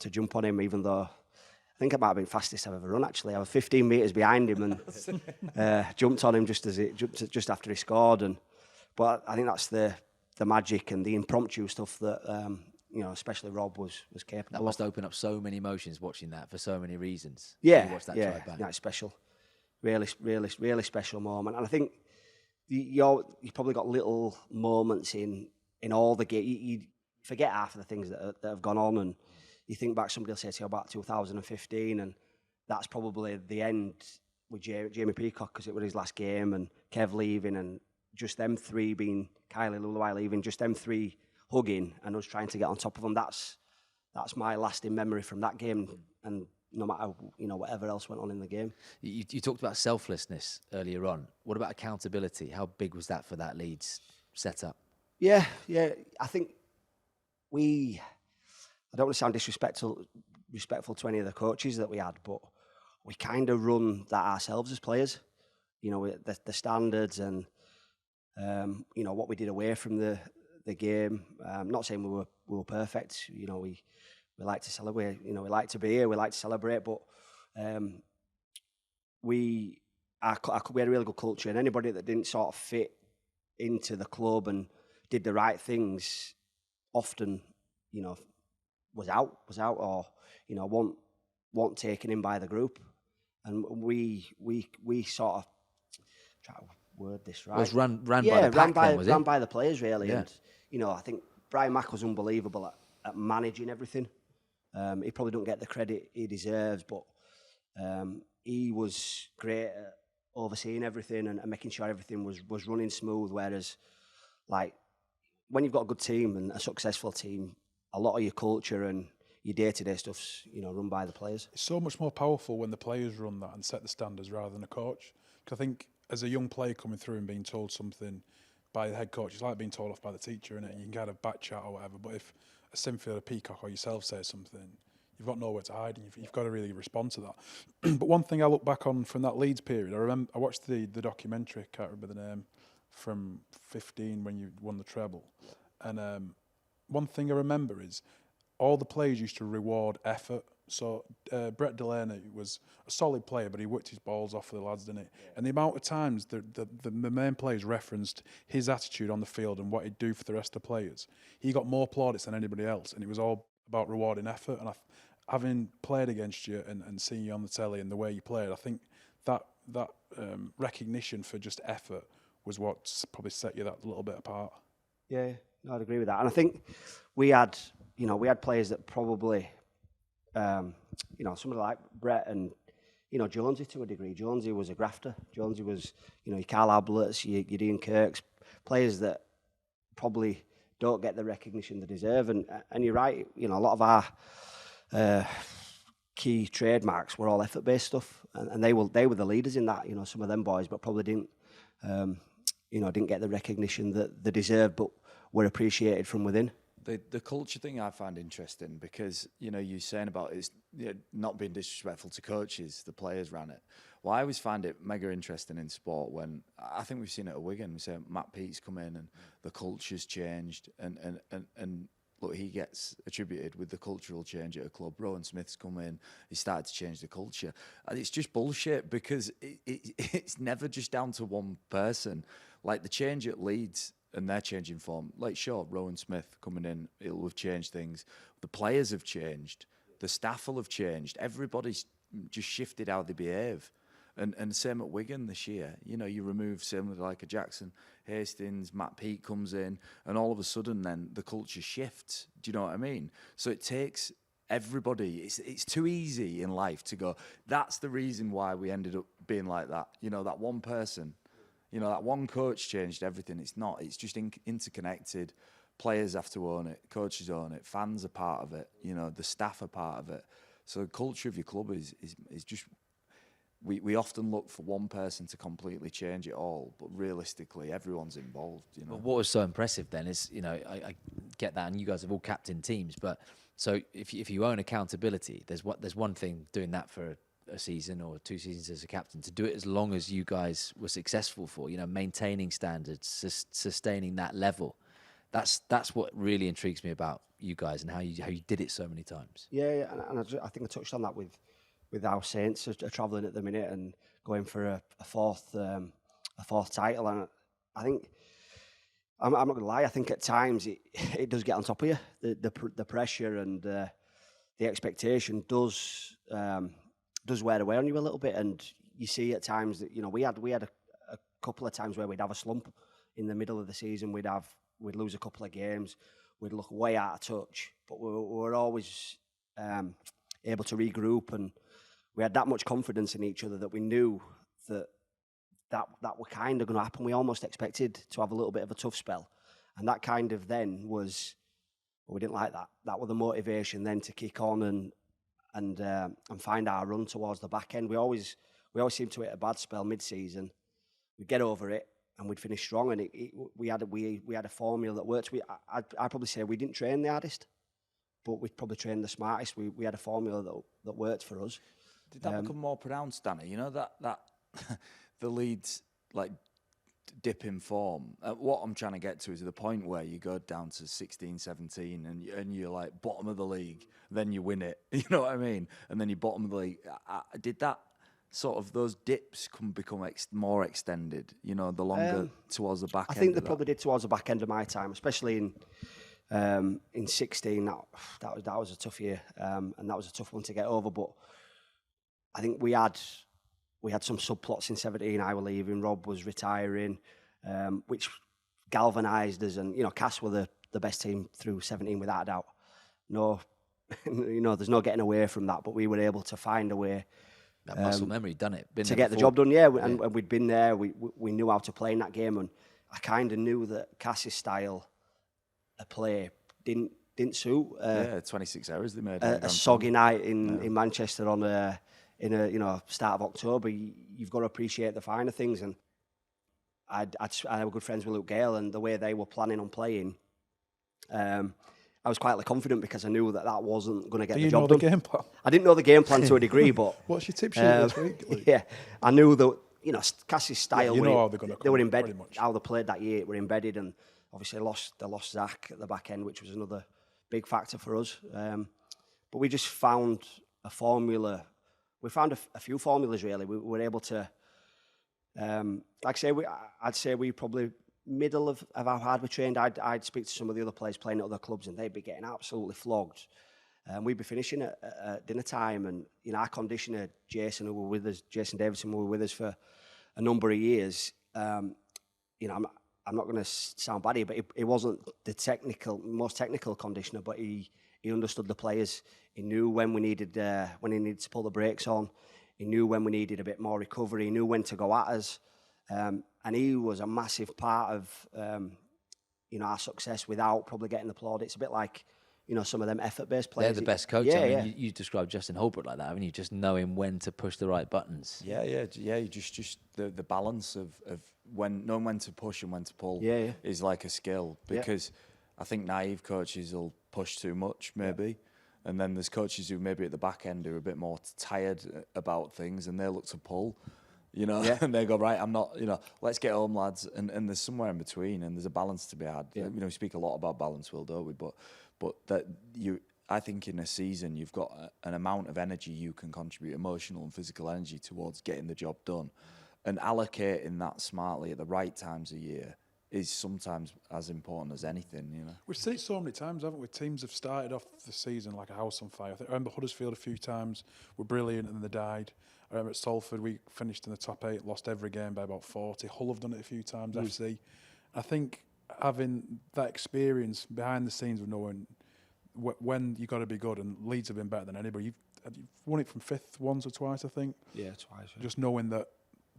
jump on him, even though I think it might have been fastest I've ever run. Actually, I was 15 metres behind him and jumped on him just after he scored. But I think that's the magic and the impromptu stuff that especially Rob was capable. That must open up so many emotions watching that for so many reasons. Yeah, watch that try back. It's special, really, really, really special moment. And I think you probably got little moments in all the games. You forget half of the things that have gone on, and you think back, somebody will say to you about 2015, and that's probably the end with Jamie Peacock, because it was his last game, and Kev leaving, and just them three being, Kylie Luluai leaving, just them three hugging and us trying to get on top of them. That's my lasting memory from that game, and no matter whatever else went on in the game. You talked about selflessness earlier on. What about accountability? How big was that for that Leeds setup? Yeah. I think I don't want to sound disrespectful to any of the coaches that we had, but we kind of run that ourselves as players. The standards and what we did away from the game. I'm not saying we were perfect. We like to celebrate. We like to be here. We like to celebrate, but we had a really good culture, and anybody that didn't sort of fit into the club and did the right things often, was out, or weren't taken in by the group, and we sort of try to word this right. It was ran by the pack then, was it? Ran by the players, really. Yeah. And I think Brian Mack was unbelievable at managing everything. He probably don't get the credit he deserves, but he was great at overseeing everything and making sure everything was running smooth. Whereas, like, when you've got a good team and a successful team, a lot of your culture and your day-to-day stuff's run by the players. It's so much more powerful when the players run that and set the standards rather than a coach. Because I think as a young player coming through and being told something by the head coach, it's like being told off by the teacher, innit? You can kind of back chat or whatever, but if a Sinfield, a Peacock or yourself says something, you've got nowhere to hide, and you've got to really respond to that. But one thing I look back on from that Leeds period, I watched the documentary, can't remember the name, from 15 when you won the treble. And one thing I remember is all the players used to reward effort. So Brett Delaney was a solid player, but he worked his balls off for the lads, didn't he? Yeah. And the amount of times the main players referenced his attitude on the field and what he'd do for the rest of the players, he got more plaudits than anybody else, and it was all about rewarding effort. And having played against you and seeing you on the telly and the way you played, I think that recognition for just effort was what probably set you that little bit apart. Yeah, no, I'd agree with that. And I think we had players that probably, somebody like Brett and, Jonesy to a degree. Jonesy was a grafter. Jonesy was, your Carl Ablett's, your Dean Kirk's, players that probably don't get the recognition they deserve. And you're right, a lot of our key trademarks were all effort-based stuff, and they were the leaders in that. You know, some of them boys, but probably didn't get the recognition that they deserved, but were appreciated from within. The culture thing I find interesting because, you know, you're saying about it's not being disrespectful to coaches, the players ran it. Well, I always find it mega interesting in sport when I think we've seen it at Wigan. We say Matt Peate's come in and the culture's changed, and look, he gets attributed with the cultural change at a club. Rowan Smith's come in, he started to change the culture, and it's just bullshit because it's never just down to one person. Like the change at Leeds. And they're changing form. Like, sure, Rowan Smith coming in, it'll have changed things. The players have changed. The staff will have changed. Everybody's just shifted how they behave. And same at Wigan this year. You know, you remove somebody like a Jackson Hastings, Matt Peake comes in, and all of a sudden then the culture shifts. Do you know what I mean? So it takes everybody. It's too easy in life to go, that's the reason why we ended up being like that. You know, that one person. You know, that one coach changed everything. It's not. It's just interconnected. Players have to own it. Coaches own it. Fans are part of it. You know, the staff are part of it. So the culture of your club is just... We often look for one person to completely change it all, but realistically, everyone's involved, you know. But what was so impressive then is, you know, I get that, and you guys have all captained teams, but so if you own accountability, there's one thing doing that for a season or 2 seasons as a captain, to do it as long as you guys were successful for, you know, maintaining standards, sustaining that level. That's what really intrigues me about you guys and how you did it so many times. Yeah, and I think I touched on that with our Saints are travelling at the minute and going for a fourth title. And I think I'm not going to lie. I think at times it does get on top of you. The pressure and the expectation does wear away on you a little bit, and you see at times that, you know, we had a couple of times where we'd have a slump in the middle of the season. We'd lose a couple of games, we'd look way out of touch, but we were always able to regroup, and we had that much confidence in each other that we knew that were kind of going to happen. We almost expected to have a little bit of a tough spell, and that kind of then was, well, we didn't like that. That was the motivation then to kick on and find our run towards the back end. We always seem to hit a bad spell mid-season. We'd get over it and we'd finish strong. And we had a formula that worked. I'd probably say we didn't train the hardest, but we probably trained the smartest. We had a formula that worked for us. Did that become more pronounced, Danny? You know that the Leeds like dip in form. What I'm trying to get to is the point where you go down to 16, 17 and you're like bottom of the league, then you win it. You know what I mean? And then you're bottom of the league. Did that sort of, those dips become more extended, you know, the longer towards the back end? I think they probably did towards the back end of my time, especially in 16. That was a tough year, and that was a tough one to get over. But I think we had some subplots in 17. I was leaving, Rob was retiring, which galvanised us. And, you know, Cass were the best team through 17 without a doubt. No, you know, there's no getting away from that. But we were able to find a way. That muscle memory, done it. To get the job done, yeah. And we'd been there. We knew how to play in that game. And I kind of knew that Cass's style of play didn't suit. 26 hours they made. A soggy night in Manchester in a start of October. You've got to appreciate the finer things. And I were good friends with Luke Gale, and the way they were planning on playing, I was quietly confident because I knew that wasn't going to get the job done. Do you know the game plan? I didn't know the game plan to a degree, but what's your tip sheet this week? Yeah, I knew that, you know, Cass's style. You know how they're going to come. They were embedded. How they played that year, were embedded, and obviously they lost Zach at the back end, which was another big factor for us. But we just found a formula. We found a few formulas, really. We were able to, like I say, I'd say we probably middle of how hard we trained. I'd speak to some of the other players playing at other clubs, and they'd be getting absolutely flogged. We'd be finishing at dinner time, and, you know, our conditioner, Jason Davidson, who were with us for a number of years. You know, I'm not going to sound bad here, but he wasn't the most technical conditioner, but he understood the players. He knew when he needed to pull the brakes on. He knew when we needed a bit more recovery. He knew when to go at us. And he was a massive part of, you know, our success without probably getting the plaudits. It's a bit like, some of them effort-based players. They're the best coach. I mean, you described Justin Holbrook like that, haven't you? Just knowing when to push the right buttons. Yeah. You just the balance of knowing when to push and when to pull is like a skill, because I think naive coaches will push too much maybe, and then there's coaches who maybe at the back end are a bit more tired about things and they look to pull. And they go, right, I'm not, let's get home, lads. And there's somewhere in between, and there's a balance to be had. Yeah. We speak a lot about balance, Will, don't we? But that I think in a season, you've got an amount of energy you can contribute, emotional and physical energy, towards getting the job done. And allocating that smartly at the right times of year is sometimes as important as anything, We've seen it so many times, haven't we? Teams have started off the season like a house on fire. I remember Huddersfield a few times were brilliant and they died. I remember at Salford, we finished in the top 8, lost every game by about 40. Hull have done it a few times, FC. I think having that experience behind the scenes of knowing when you got to be good, and Leeds have been better than anybody. You've won it from 5th once or twice, I think. Yeah, twice. Yeah. Just knowing that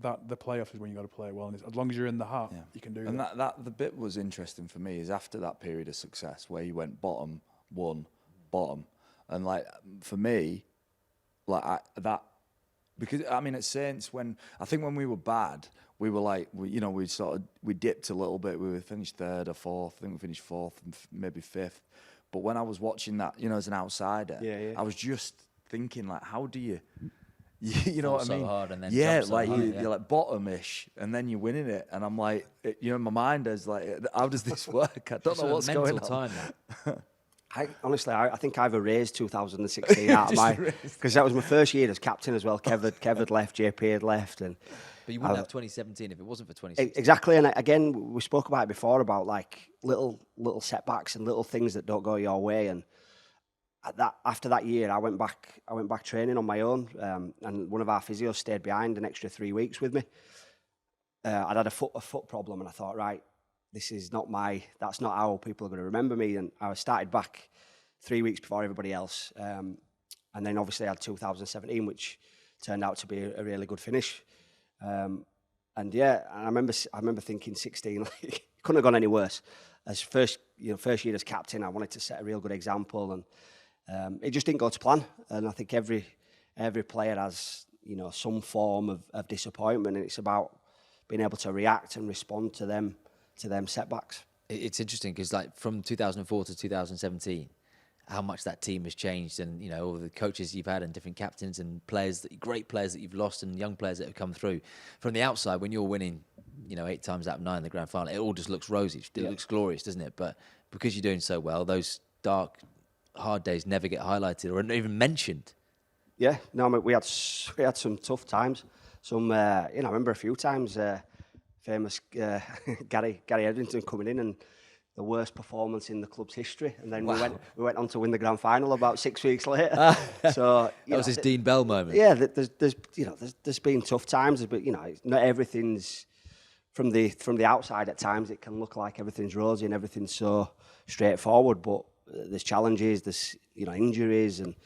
the playoffs is when you got to play well, and as long as you're in the hat, you can do that. And that the bit was interesting for me is after that period of success where you went bottom, won, bottom, and like for me, because I mean at Saints, when we were bad, we were like we dipped a little bit. We were finished 3rd or 4th. I think we finished 4th and maybe 5th. But when I was watching that, as an outsider, I was just thinking like, how do you know what I mean? So hard and then you're like bottom-ish, and then you're winning it, and I'm like, in my mind, I was like, how does this work? I don't know what's going on. Time, Honestly, I think I've erased 2016 out of my, because that was my first year as captain as well. Kev had left, JP had left, but you wouldn't have 2017 if it wasn't for 2016. Exactly, and again, we spoke about it before about like little setbacks and little things that don't go your way. And after that year, I went back training on my own, and one of our physios stayed behind an extra 3 weeks with me. I'd had a foot problem, and I thought, right, that's not how people are going to remember me. And I started back 3 weeks before everybody else. And then obviously I had 2017, which turned out to be a really good finish. And I remember thinking 16, like, couldn't have gone any worse. As first year as captain, I wanted to set a real good example, and it just didn't go to plan. And I think every player has, some form of disappointment, and it's about being able to react and respond to them setbacks. It's interesting because like from 2004 to 2017, how much that team has changed, and all the coaches you've had and different captains and great players that you've lost and young players that have come through. From the outside, when you're winning, 8 times out of 9 in the grand final, it all just looks rosy. It looks glorious, doesn't it? But because you're doing so well, those dark, hard days never get highlighted or even mentioned. Yeah, no, I mean, we had some tough times. I remember a few times. Famous Gary Edrington coming in and the worst performance in the club's history, and then we went on to win the grand final about 6 weeks later. So that was his Dean Bell moment. Yeah, there's been tough times, but not everything's from the outside. At times, it can look like everything's rosy and everything's so straightforward, but there's challenges, there's injuries and.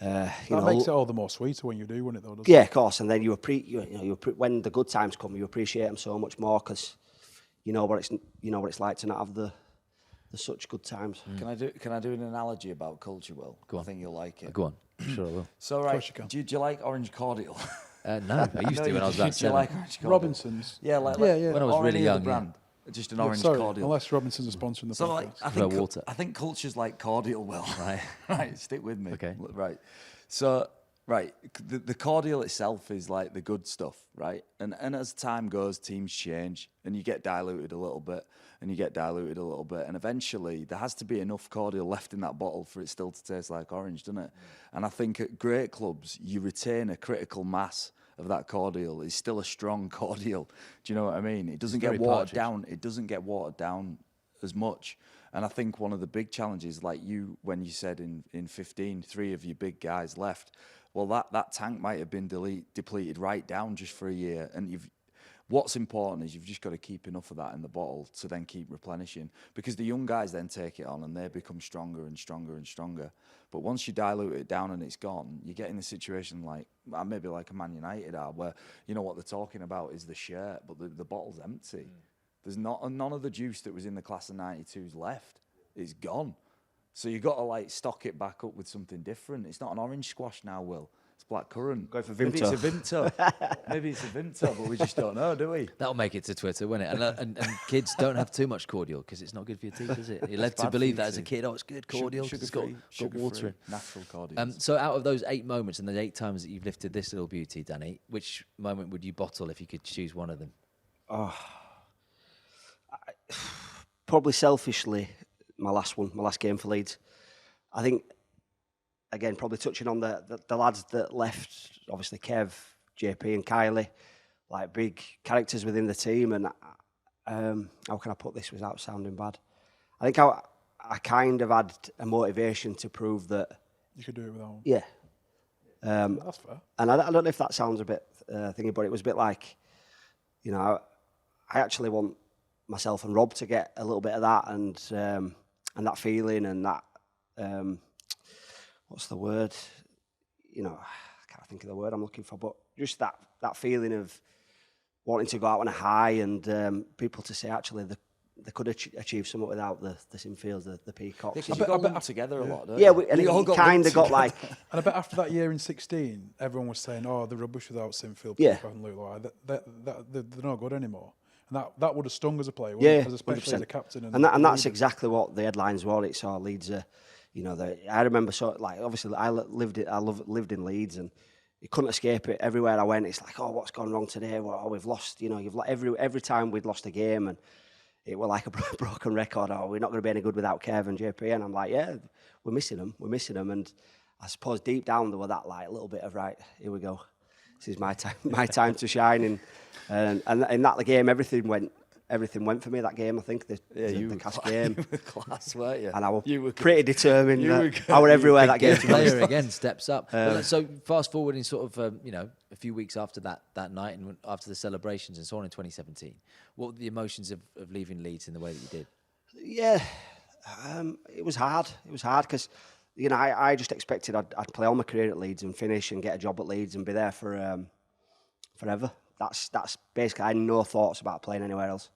That makes it all the more sweeter when you do win it, though, doesn't it? Yeah, of course. And then when the good times come, you appreciate them so much more because you know what it's like to not have the such good times. Can I do an analogy about culture, Will? Go on. I think you'll like it. Go on. Sure I will. So right, do you like orange cordial? No, I used to when I was about 7. Do you like orange cordial? Robinsons. Yeah, when I was really young. Brand. Just an orange cordial. Unless Robinsons are sponsoring the podcast. I think culture's like cordial, Will. Right. Right, stick with me. Okay. Right. So, the cordial itself is like the good stuff, right? And as time goes, teams change, and you get diluted a little bit, and eventually there has to be enough cordial left in that bottle for it still to taste like orange, doesn't it? And I think at great clubs, you retain a critical mass of that cordial. It's still a strong cordial. Do you know what I mean? It doesn't get watered down. It doesn't get watered down as much. And I think one of the big challenges, like when you said in 15, 3 of your big guys left, well, that tank might have been depleted right down just for a year. And what's important is you've just got to keep enough of that in the bottle to then keep replenishing, because the young guys then take it on and they become stronger and stronger and stronger. But once you dilute it down and it's gone, you get in a situation like maybe like a Man United are, where what they're talking about is the shirt, but the bottle's empty. There's none of the juice that was in the class of 92s left. It's gone. So you got to like stock it back up with something different. It's not an orange squash now, Will. It's blackcurrant. Going for Maybe Vimto. it's a Vimto. Maybe it's a Vimto, but we just don't know, do we? That'll make it to Twitter, won't it? And kids don't have too much cordial because it's not good for your teeth, is it? You're led to believe that as a kid. Oh, it's good cordial. It's got water in. Natural cordial. So out of those 8 moments and the 8 times that you've lifted this little beauty, Danny, which moment would you bottle if you could choose one of them? Probably selfishly, my last game for Leeds. I think, again, probably touching on the lads that left, obviously Kev, JP and Kylie, like big characters within the team. And how can I put this without sounding bad? I think I kind of had a motivation to prove that you could do it without. Yeah. That's fair. And I don't know if that sounds a bit thingy, but it was a bit like, you know, I actually want myself and Rob to get a little bit of that and that feeling and that what's the word? You know, I can't think of the word I'm looking for, but just that feeling of wanting to go out on a high and people to say actually they could achieve something without the Sinfields, the Peacocks. Because you got them together a lot, don't yeah, you? and it kind of got like. And I bet after that year in 16, everyone was saying, "Oh, they're rubbish without Sinfield, Yeah. Peacock and Luke Lawyer. They're not good anymore." And that would have stung as a player, Yeah, because especially 100%. as a captain. And that's exactly what the headlines were. It's all Leeds. You know, I remember obviously I lived in Leeds, and you couldn't escape it. Everywhere I went, it's like, oh, what's gone wrong today? Well, we've lost. You know, every time we'd lost a game, and it were like a broken record. Oh, we're not going to be any good without Kev and JP. And I'm like, yeah, we're missing them. And I suppose deep down there were that like little bit of right. Here we go. This is my time to shine. And in that game, everything went for me that game. I think the Cass game. You were class, weren't you? And I was pretty determined. I were everywhere that game. Player again steps up. So fast forwarding sort of a few weeks after that night and after the celebrations and so on in 2017, what were the emotions of leaving Leeds in the way that you did? Yeah, it was hard. It was hard because I just expected I'd play all my career at Leeds and finish and get a job at Leeds and be there for forever. That's basically, I had no thoughts about playing anywhere else.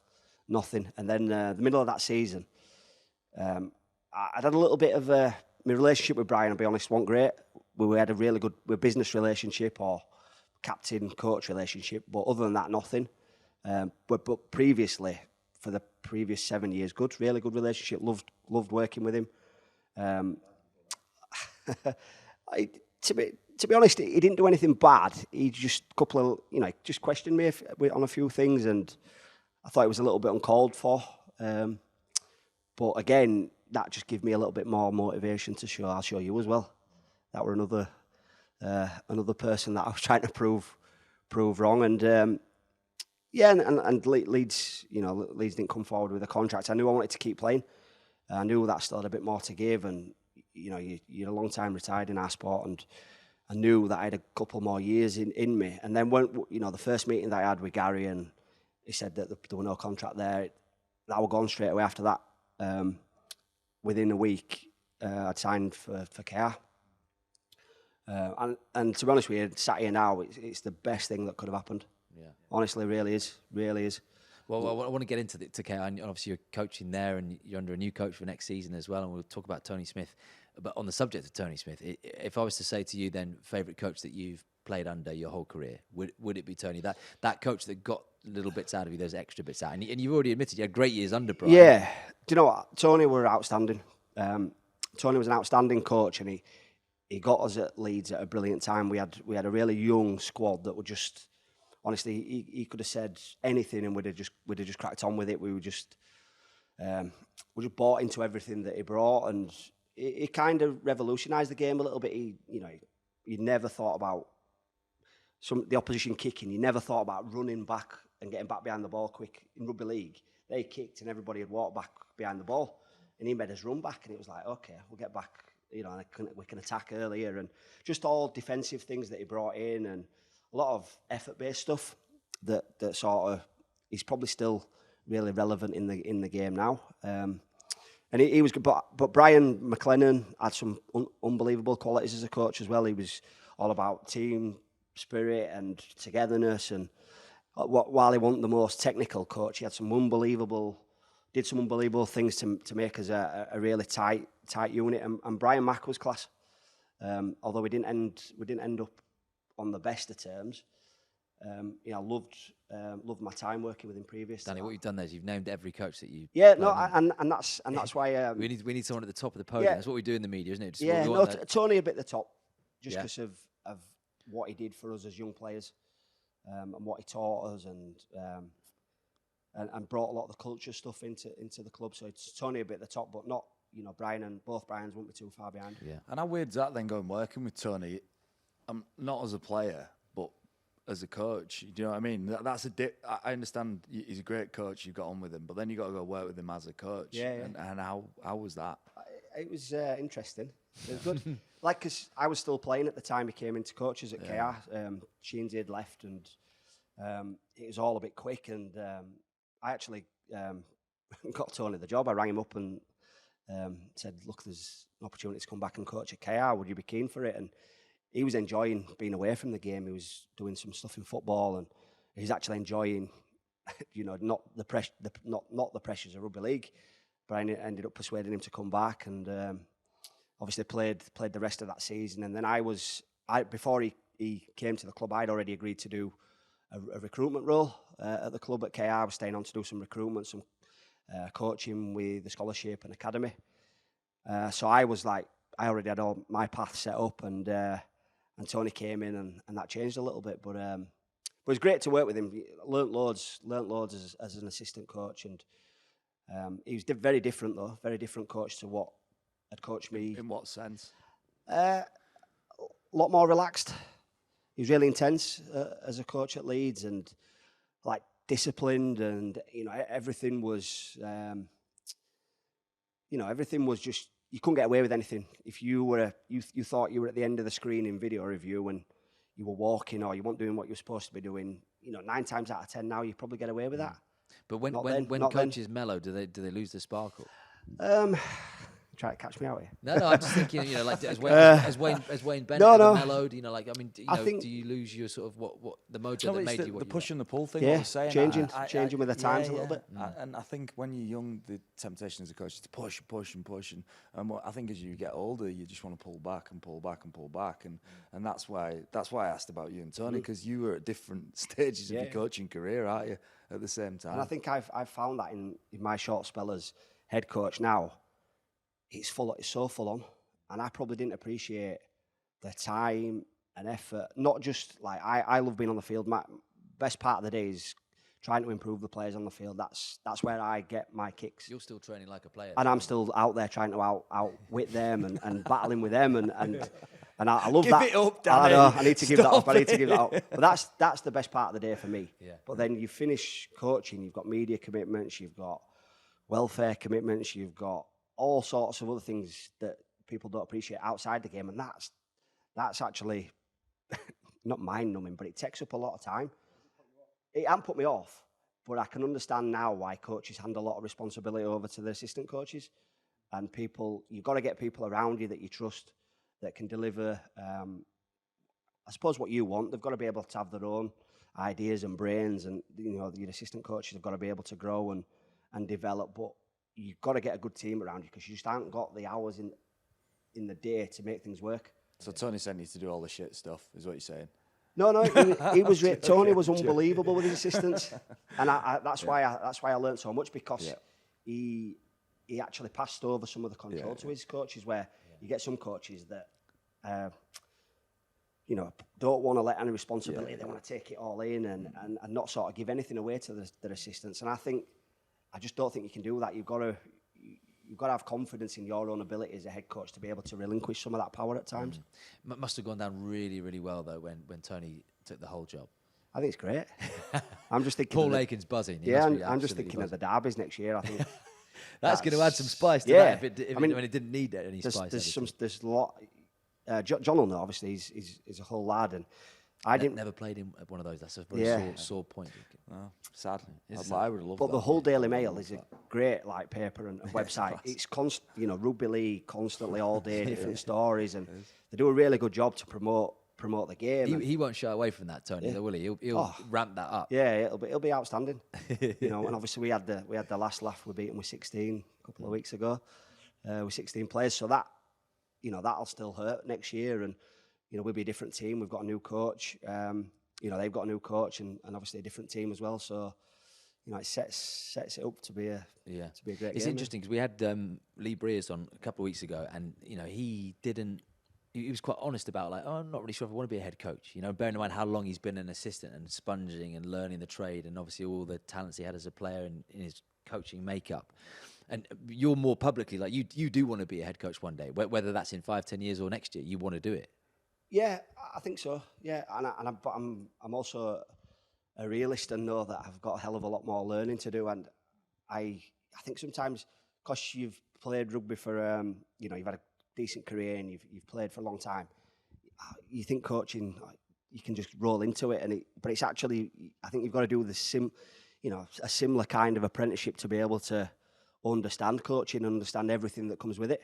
Nothing. And then the middle of that season, I'd had a little bit of my relationship with Brian, I'll be honest, wasn't great. We had a really good business relationship or captain-coach relationship, but other than that, nothing. But previously, for the previous 7 years, really good relationship, loved working with him. To be honest, he didn't do anything bad. He just just questioned me on a few things, and I thought it was a little bit uncalled for. But again, that just gave me a little bit more motivation to show. I'll show you as well. That were another person that I was trying to prove wrong. And and Leeds, Leeds didn't come forward with a contract. I knew I wanted to keep playing. I knew that still had a bit more to give, and you're a long time retired in our sport, and I knew that I had a couple more years in me. And then when the first meeting that I had with Gary, and he said that there were no contract there, I was gone straight away after that. Within a week, I'd signed for KR. And to be honest with you, sat here now, it's the best thing that could have happened. Yeah, honestly, really is. Well, I want to get into KR, and obviously you're coaching there, and you're under a new coach for next season as well. And we'll talk about Tony Smith. But on the subject of Tony Smith, if I was to say to you, then favourite coach that you've played under your whole career, would it be Tony? That coach that got little bits out of you, those extra bits out, and you've already admitted you had great years under Brian. Yeah, do you know what? Tony were outstanding. Tony was an outstanding coach, and he got us at Leeds at a brilliant time. We had a really young squad that were just, honestly, he could have said anything, and we'd have just cracked on with it. We just bought into everything that he brought, and it kind of revolutionised the game a little bit. He never thought about the opposition kicking. You never thought about running back and getting back behind the ball quick. In rugby league, they kicked and everybody had walked back behind the ball, and he made us run back, and it was like, okay, we'll get back. And we can attack earlier, and just all defensive things that he brought in, and a lot of effort-based stuff that sort of is probably still really relevant in the game now. And he was good, but Brian McLennan had some unbelievable qualities as a coach as well. He was all about team spirit and togetherness, and while he wasn't the most technical coach, he had some unbelievable did some unbelievable things to make us a really tight unit. And Brian Mack was class. Although we didn't end up on the best of terms. Loved my time working with him previous. Danny, what you've done there is you've named every coach that you. Yeah, no, and that's why we need someone at the top of the podium. Yeah. That's what we do in the media, isn't it? Tony a bit at the top, just because of what he did for us as young players, and what he taught us, and brought a lot of the culture stuff into the club. So it's Tony a bit at the top, but not Brian, and both Brians won't be too far behind. Yeah. And how weird's that then going working with Tony? Not as a player, but as a coach. Do you know what I mean? That's I understand he's a great coach. You got on with him, but then you got to go work with him as a coach. Yeah. And how was that? It was interesting. It was good. Because I was still playing at the time he came into coaches at KR. Sheensy had left, and it was all a bit quick. And I actually got Tony the job. I rang him up and said, "Look, there's an opportunity to come back and coach at KR. Would you be keen for it?" And he was enjoying being away from the game. He was doing some stuff in football, and he's actually enjoying, not the pressures of rugby league. But I ended up persuading him to come back, and obviously played the rest of that season. And then before he came to the club, I'd already agreed to do a recruitment role at the club at KR. I was staying on to do some recruitment, some coaching with the scholarship and academy. So I was like, I already had all my path set up, and Tony came in, and that changed a little bit. But it was great to work with him. Learnt loads as an assistant coach, and he was very different though, very different coach to what had coached me. In what sense? A lot more relaxed. He was really intense as a coach at Leeds, and like disciplined, and everything was everything was just, you couldn't get away with anything. If you thought you were at the end of the screen in video review and you were walking, or you weren't doing what you were supposed to be doing, 9 times out of 10 now you probably get away with that. But when coaches mellow, do they lose the sparkle? Try to catch me out here. No, I'm just thinking, as Wayne Bennett mellowed, do you lose your sort of what the mojo that made you what the you push are? and the pull thing? Yeah, what you're saying, changing with the times a little bit. And I think when you're young, the temptation as a coach is to push, and I think as you get older, you just want to pull back, and that's why I asked about you and Tony, because you were at different stages of your coaching career, aren't you? At the same time, and I think I've found that in my short spell as head coach now. It's so full on, and I probably didn't appreciate the time and effort. Not just like I love being on the field. My best part of the day is trying to improve the players on the field. That's where I get my kicks. You're still training like a player, and I'm still out there trying to outwit them and battling with them, and I love give that. It up, Danny. I need to give that up. I need to give that up. But that's the best part of the day for me. Yeah. But then you finish coaching. You've got media commitments. You've got welfare commitments. You've got all sorts of other things that people don't appreciate outside the game, and that's actually not mind-numbing, but it takes up a lot of time. It hasn't put me off, but I can understand now why coaches hand a lot of responsibility over to the assistant coaches, and you've got to get people around you that you trust, that can deliver, I suppose, what you want. They've got to be able to have their own ideas and brains, and your assistant coaches have got to be able to grow and develop, but you've got to get a good team around you, because you just haven't got the hours in the day to make things work. So Tony sent you to do all the shit stuff, is what you're saying? No, he was. Tony was unbelievable with his assistants, and that's why I learned so much, because he actually passed over some of the control to his coaches. Where you get some coaches that don't want to let any responsibility. They want to take it all in and not sort of give anything away to their assistants. And I just don't think you can do that. You've got to have confidence in your own ability as a head coach to be able to relinquish some of that power at times. Must have gone down really, really well though when Tony took the whole job. I think it's great. I'm just thinking. Paul Lakin's buzzing. I'm just thinking of the derbies next year. I think that's going to add some spice to that. When it didn't need any spice. There's a lot. John will know. Obviously, he's a whole lad, and I didn't never played in one of those. That's a very sore point. Oh, sad. I would have loved but that. the whole Daily Mail is a great paper and website. It's rugby league constantly all day, different stories, and they do a really good job to promote promote the game. He won't shy away from that, Tony, though, will he? He'll ramp that up. Yeah, it'll be outstanding. You know, and obviously we had the last laugh. We beat them with 16 a couple of weeks ago, with 16 players. So that, you know, that'll still hurt next year, and you know, we'll be a different team. We've got a new coach. You know, they've got a new coach, and obviously a different team as well. So, you know, it sets it up to be a great game. It's interesting because we had Lee Breers on a couple of weeks ago, and you know, he was quite honest about, like, oh, I'm not really sure if I want to be a head coach. You know, bearing in mind how long he's been an assistant and sponging and learning the trade, and obviously all the talents he had as a player in his coaching makeup. And you're more publicly, like, you do want to be a head coach one day, whether that's in 5-10 years or next year. You want to do it. Yeah, I think so. Yeah, but I'm also a realist and know that I've got a hell of a lot more learning to do. And I think sometimes, because you've played rugby for you know, you've had a decent career and you've played for a long time, you think coaching, you can just roll into it, but it's actually, I think you've got to do a similar kind of apprenticeship to be able to understand coaching, understand everything that comes with it.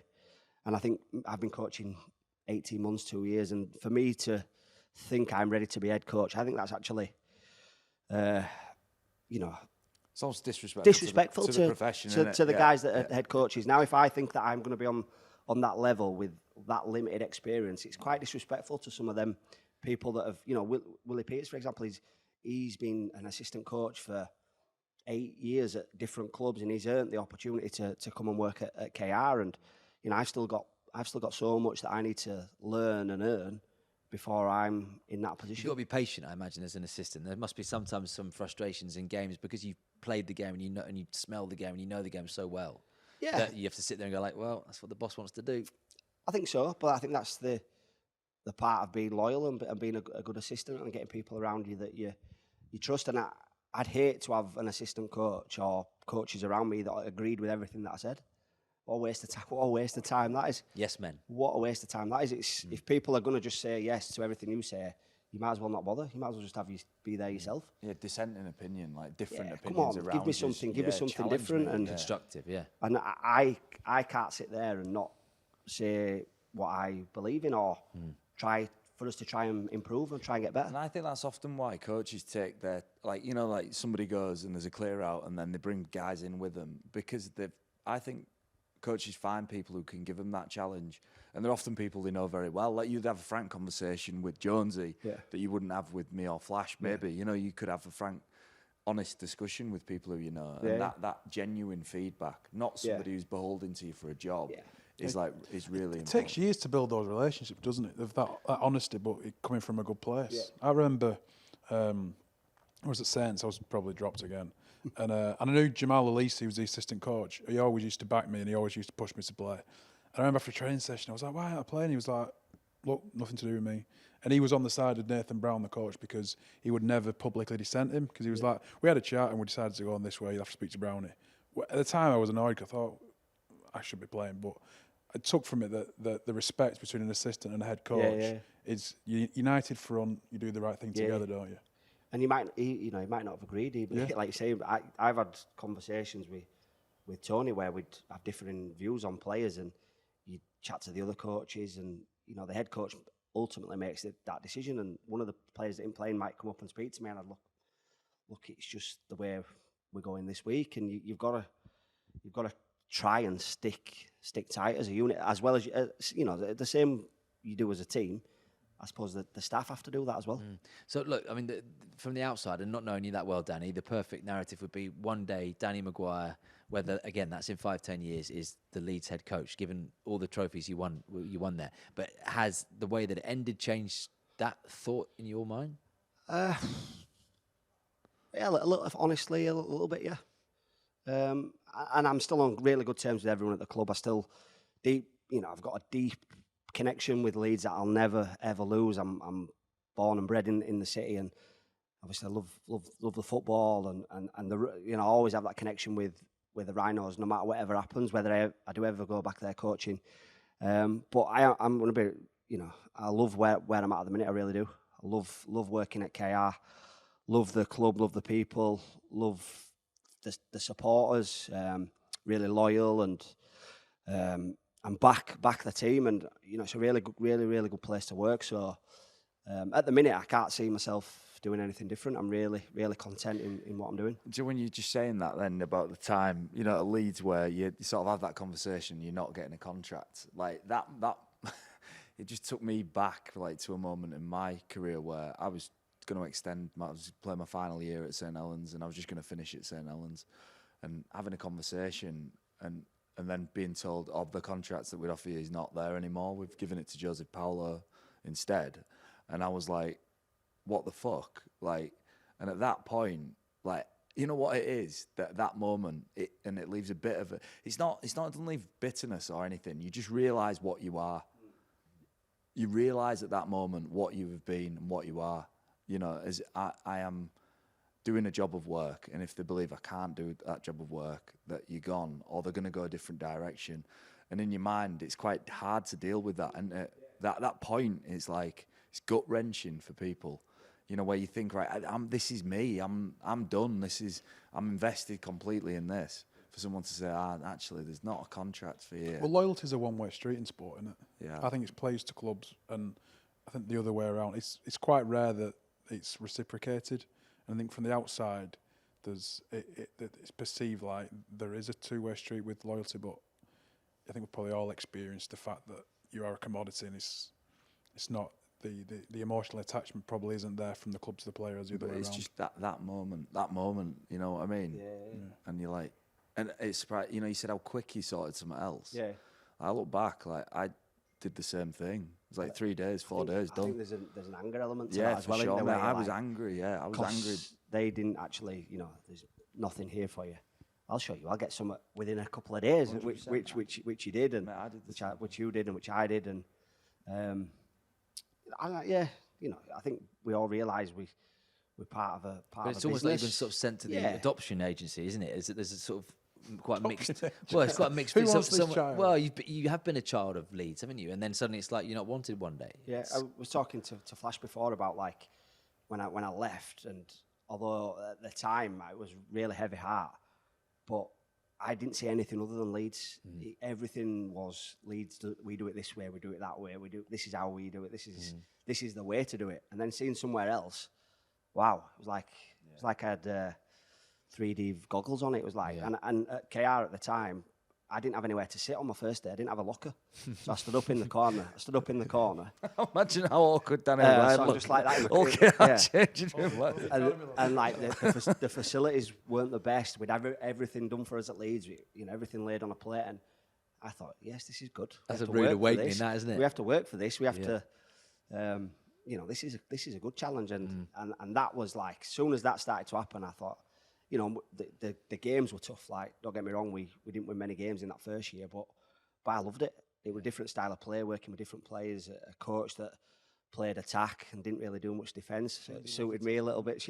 And I think I've been coaching 18 months, 2 years, and for me to think I'm ready to be head coach, I think that's actually, you know, it's almost disrespectful to the profession, to the guys that are head coaches. Now, if I think that I'm going to be on that level with that limited experience, it's quite disrespectful to some of them people that have, you know, Willie Peters, for example, he's been an assistant coach for 8 years at different clubs, and he's earned the opportunity to come and work at KR. And you know, I've still got so much that I need to learn and earn before I'm in that position. You've got to be patient, I imagine, as an assistant. There must be sometimes some frustrations in games because you've played the game and you know, and you smell the game and you know the game so well. Yeah, that you have to sit there and go like, well, that's what the boss wants to do. I think so, but I think that's the part of being loyal and being a good assistant and getting people around you that you trust. And I'd hate to have an assistant coach or coaches around me that agreed with everything that I said. What a waste of time! What a waste of time that is. Yes, men. What a waste of time that is. If people are going to just say yes to everything you say, you might as well not bother. You might as well just have you be there yourself. Yeah, dissenting opinion, like different opinions come on, around. Give me something different and constructive. Yeah. And I can't sit there and not say what I believe in or try and improve and try and get better. And I think that's often why coaches take their, like, you know, like somebody goes and there's a clear out and then they bring guys in with them because I think coaches find people who can give them that challenge, and they're often people they know very well. Like, you'd have a frank conversation with Jonesy that you wouldn't have with me or Flash. Maybe you know, you could have a frank, honest discussion with people who you know, and that genuine feedback, not somebody who's beholden to you for a job, is really. It takes years to build those relationships, doesn't it? Of that honesty, but it coming from a good place. Yeah. I remember, I was at Saints. I was probably dropped again. And I knew Jamal Elise, who was the assistant coach. He always used to back me and he always used to push me to play. And I remember after a training session, I was like, why aren't I playing? He was like, look, nothing to do with me. And he was on the side of Nathan Brown, the coach, because he would never publicly dissent him. Because he was like, we had a chat and we decided to go on this way. You'll have to speak to Brownie. At the time, I was annoyed because I thought I should be playing. But I took from it that the respect between an assistant and a head coach is united front. You do the right thing together, don't you? And he might not have agreed. But like you say, I've had conversations with Tony where we'd have differing views on players, and you chat to the other coaches, and you know, the head coach ultimately makes that decision. And one of the players that ain't playing might come up and speak to me, and I'd look, it's just the way we're going this week, and you've got to try and stick tight as a unit, as well as you know, the same you do as a team. I suppose that the staff have to do that as well. So look, I mean, from the outside and not knowing you that well, Danny, the perfect narrative would be one day Danny McGuire, whether again that's in 5-10 years, is the Leeds head coach, given all the trophies you won there. But has the way that it ended changed that thought in your mind? Yeah, a little, honestly, a little bit, yeah. And I'm still on really good terms with everyone at the club. I still I've got a deep connection with Leeds that I'll never ever lose. I'm born and bred in the city, and obviously I love the football and the, you know, I always have that connection with the Rhinos, no matter whatever happens, whether I do ever go back there coaching. But I'm going to be, you know, I love where I'm at the minute. I really do. I love working at KR. Love the club. Love the people. Love the supporters. Really loyal and back the team, and you know, it's a really good place to work. So At the minute, I can't see myself doing anything different. I'm really, really content in what I'm doing. So when you're just saying that then about the time, at Leeds where you sort of have that conversation, you're not getting a contract, like that it just took me back like to a moment in my career where I was going to I was playing my final year at St Helens, and I was just going to finish at St Helens, and having a conversation and then being told, the contracts that we'd offer you is not there anymore. We've given it to Joseph Paulo instead. And I was like, what the fuck? Like, and at that point, like, you know what it is, that moment, it leaves a bit of a, it doesn't leave bitterness or anything. You just realise what you are. You realise at that moment what you have been and what you are. As I am doing a job of work, and if they believe I can't do that job of work, that you're gone, or they're going to go a different direction. And in your mind, it's quite hard to deal with that. And that point is like, it's gut wrenching for people, where you think, right, this is me. I'm done. I'm invested completely in this. For someone to say, actually, there's not a contract for you. Well, loyalty's a one-way street in sport, isn't it? Yeah. I think it's players to clubs, and I think the other way around. It's quite rare that it's reciprocated. And I think from the outside, it's perceived like there is a two-way street with loyalty, but I think we've probably all experienced the fact that you are a commodity, and it's not. The emotional attachment probably isn't there from the club to the player as the other way around. It's just that moment, you know what I mean? Yeah. And you're like, and it's surprising, you said how quick he sorted something else. Yeah. I look back, like, I did the same thing. It was like 3 days, 4 days, done. I think there's an anger element to that as well. Yeah, for sure. I was like, angry, I was angry. They didn't actually, there's nothing here for you. I'll show you. I'll get some within a couple of days, which you did, and Mate, I did which you did, and which I did, and I think we all realise we're part of a But it's of a almost like business. you've been sort of sent to the Yeah. adoption agency, isn't it? There's a sort of quite mixed. Well, it's quite mixed. Who wants this child? Well, you have been a child of Leeds, haven't you? And then suddenly it's like you're not wanted one day. Yeah, I was talking to Flash before about like when I left, and although at the time it was really heavy heart, but I didn't see anything other than Leeds. Everything was Leeds. We do it this way. We do it that way. This is how we do it. This is the way to do it. And then seeing somewhere else, wow! It was like I had 3D goggles on. It was like, and at KR at the time, I didn't have anywhere to sit on my first day. I didn't have a locker, so I stood up in the corner. Imagine how awkward Danny so I'm just like that. Changing and like the facilities weren't the best. We'd have everything done for us at Leeds. Everything laid on a plate, and I thought, yes, this is good. That's a rude awakening, that, isn't it? We have to work for this. We have to. This is a good challenge, and that was like, as soon as that started to happen, I thought, the games were tough. Like, don't get me wrong, we didn't win many games in that first year, but I loved it. It was a different style of play, working with different players, a coach that played attack and didn't really do much defence. So it suited me a little bit.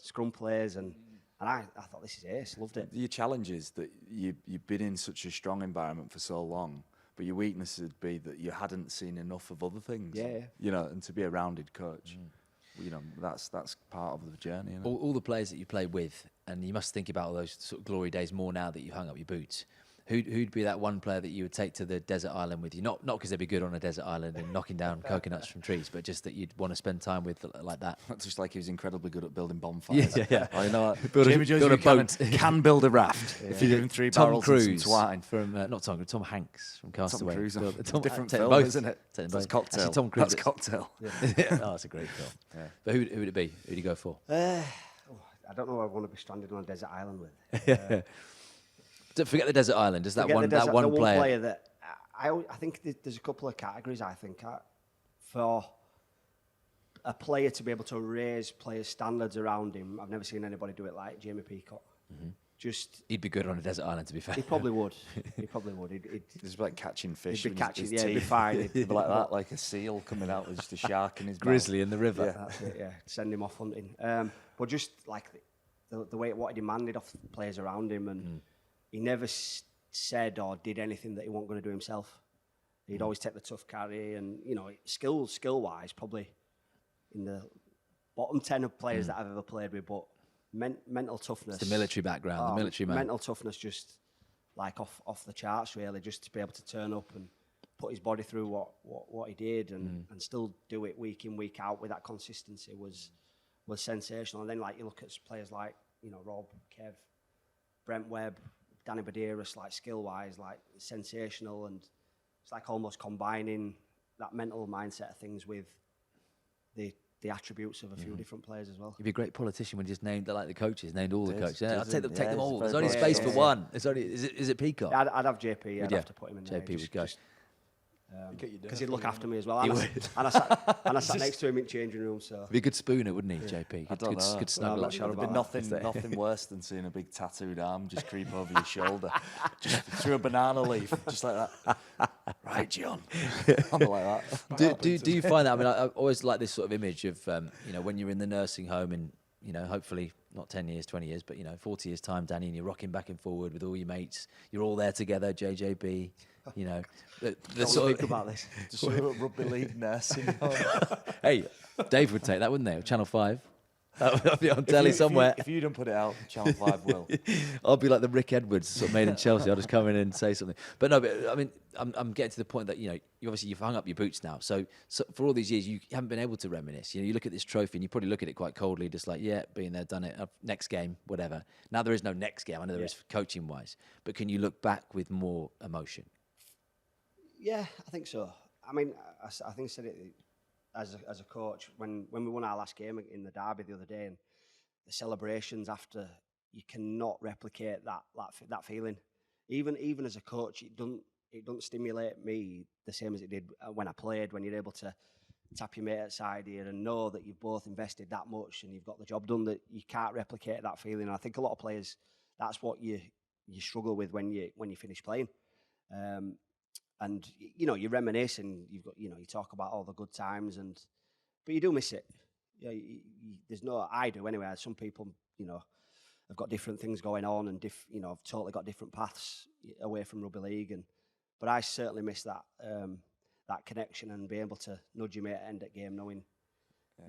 Scrum players, and I thought, this is ace. Loved it. Your challenge is that you've been in such a strong environment for so long, but your weakness would be that you hadn't seen enough of other things. Yeah. And to be a rounded coach. That's part of the journey. Isn't it? All the players that you played with, and you must think about all those sort of glory days more now that you've hung up your boots. Who'd be that one player that you would take to the desert island with you? Not because they'd be good on a desert island and knocking down coconuts from trees, but just that you'd want to spend time with like that. Not just like he was incredibly good at building bonfires. Yeah. Oh, you know what? Build a boat. Can build a raft if you give him 3 Tom barrels Cruise and some twine. from Tom Hanks from Castaway. Tom Cruise. Different take film, both. isn't it? Take them That's both. Cocktail. Actually, Tom Cruise. That's Cocktail. Oh, that's a great film. Yeah. But who'd it be? Who'd you go for? I don't know who I want to be stranded on a desert island with. Don't forget the desert island. Just that one the one player. player that I think there's a couple of categories. I think for a player to be able to raise players' standards around him, I've never seen anybody do it like Jamie Peacock. He'd be good on a desert island, to be fair. He probably would. He'd It's like catching fish. He'd be catching. His Yeah, he'd be teeth. fine. He'd be like that, like a seal coming out with just a shark in his Grizzly in the river. That's it. Yeah, send him off hunting. But just like the way what he demanded of the players around him, and he never said or did anything that he wasn't going to do himself. He'd always take the tough carry, and skill wise, probably in the bottom 10 of players that I've ever played with. But mental toughness. It's the military background, the military man. Mental toughness, just like off the charts, really. Just to be able to turn up and put his body through what he did and still do it week in, week out with that consistency was sensational. And then like you look at players like, you know, Rob, Kev, Brent Webb, Danny McGuire, like skill-wise, like sensational, and it's like almost combining that mental mindset of things with the attributes of a few different players as well. You'd be a great politician when you just named the coaches, named all the coaches. Yeah, I'd take them all. There's only space for one. Is it Peacock? Yeah, I'd have JP. I'd have to put him in there. JP would go. Because he'd look after me as well. And I sat next to him in changing room. So Be a good spooner, wouldn't he, JP? I don't know. Good snuggle. I'm not sure about nothing worse than seeing a big tattooed arm just creep over your shoulder, just through a banana leaf, just like that. Right, John. I'm like that. Do you find that? I mean, I always like this sort of image of you know, when you're in the nursing home in, you know, hopefully not 10 years, 20 years, but, you know, 40 years' time, Danny, and you're rocking back and forward with all your mates. You're all there together, JJB, you know. The sort of, about this. Just a rugby league nursing home. Hey, Dave would take that, wouldn't they? Channel 5. That'll be on telly somewhere. If you don't put it out, Channel 5 will. I'll be like the Rick Edwards, sort of made in Chelsea. I'll just come in and say something. But no, but I mean, I'm getting to the point that, you know, you've hung up your boots now. So for all these years, you haven't been able to reminisce. You know, you look at this trophy and you probably look at it quite coldly, just like, yeah, been there, done it. Next game, whatever. Now there is no next game. I know there is coaching wise, but can you look back with more emotion? Yeah, I think so. I mean, I think I said it as a coach when we won our last game in the derby the other day, and the celebrations after, you cannot replicate that feeling. Even as a coach, it doesn't stimulate me the same as it did when I played. When you're able to tap your mate outside here and know that you've both invested that much and you've got the job done, that you can't replicate that feeling. And I think a lot of players, that's what you struggle with when you finish playing. And you know, you reminisce and you talk about all the good times, but you do miss it. There's no, I do anyway. Some people, you know, have got different things going on and have totally got different paths away from rugby league, but I certainly miss that connection and be able to nudge your mate at end at game, knowing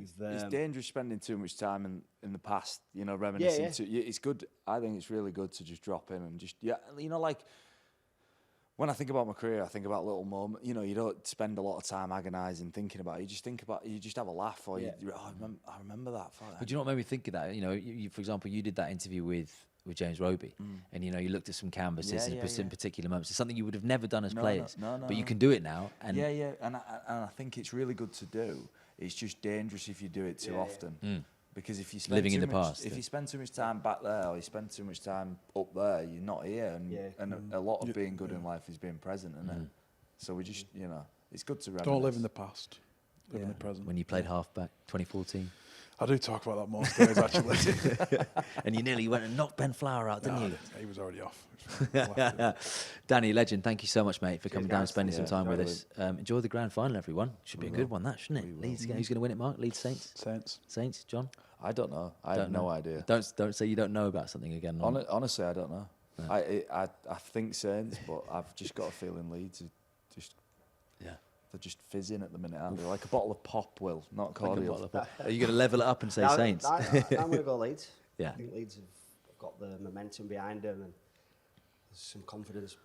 it's dangerous spending too much time in the past. You know, reminiscing. It's good. I think it's really good to just drop in and just you know, like. When I think about my career, I think about little moments. You know, you don't spend a lot of time agonising thinking about it. You just think about, you just have a laugh, or I remember that. But do you know what made me think of that? You know, you, for example, you did that interview with James Roby, and you know, you looked at some canvases in particular moments. It's something you would have never done as players, but you can do it now. And and I think it's really good to do. It's just dangerous if you do it too often. Because if you spend living in the past, if you spend too much time back there, or you spend too much time up there, you're not here. And a lot of being good in life is being present, isn't it? So we just, you know, it's good to reminisce. Don't live in the past. Live in the present. When you played halfback, 2014. I do talk about that most days, actually. And you nearly went and knocked Ben Flower out, didn't you? He was already off. Danny, legend, thank you so much, mate, for coming down and spending some time with us. Enjoy the grand final, everyone. Should be a good one, that, shouldn't it? Leeds, who's going to win it, Mark? Leeds Saints? Saints, John? I don't know. I have no idea. Don't say you don't know about something again. Honestly, I don't know. No. I think Saints, but I've just got a feeling Leeds they're just fizzing at the minute, aren't they? Like a bottle of pop, Will, not cordial. Are you going to level it up and say Saints? I'm going to go Leeds. Yeah. I think Leeds have got the momentum behind them, and there's some confidence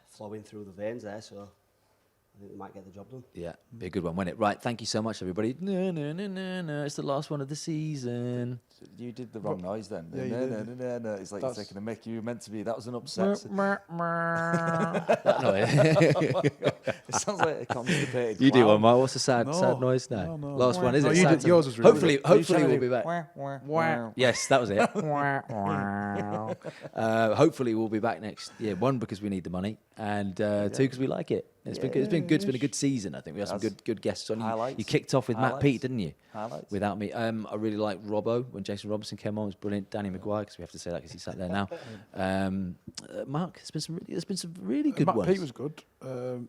flowing through the veins there, so I think they might get the job done. Yeah, be a good one, won't it? Right, thank you so much, everybody. No, it's the last one of the season. You did the wrong noise then. No. It's like you're taking a mick. You were meant to be. That was an upset. It sounds like a constipated You clown. do one, Mark. What's the sad noise now? No. Last one, is it? You did, yours was really Hopefully we'll be back. Yes, that was it. Hopefully we'll be back next year. One, because we need the money, and two, because we like it. It's been good. It's been good. It's been a good season. I think we had some good guests on. You kicked off with Matt Pete, didn't you? Highlights. Without me, I really liked Robbo when Jason Robinson came on. It was brilliant. Danny McGuire, because we have to say that because he's sat there now. Mark, there's been some really good Matt ones. Pete was good.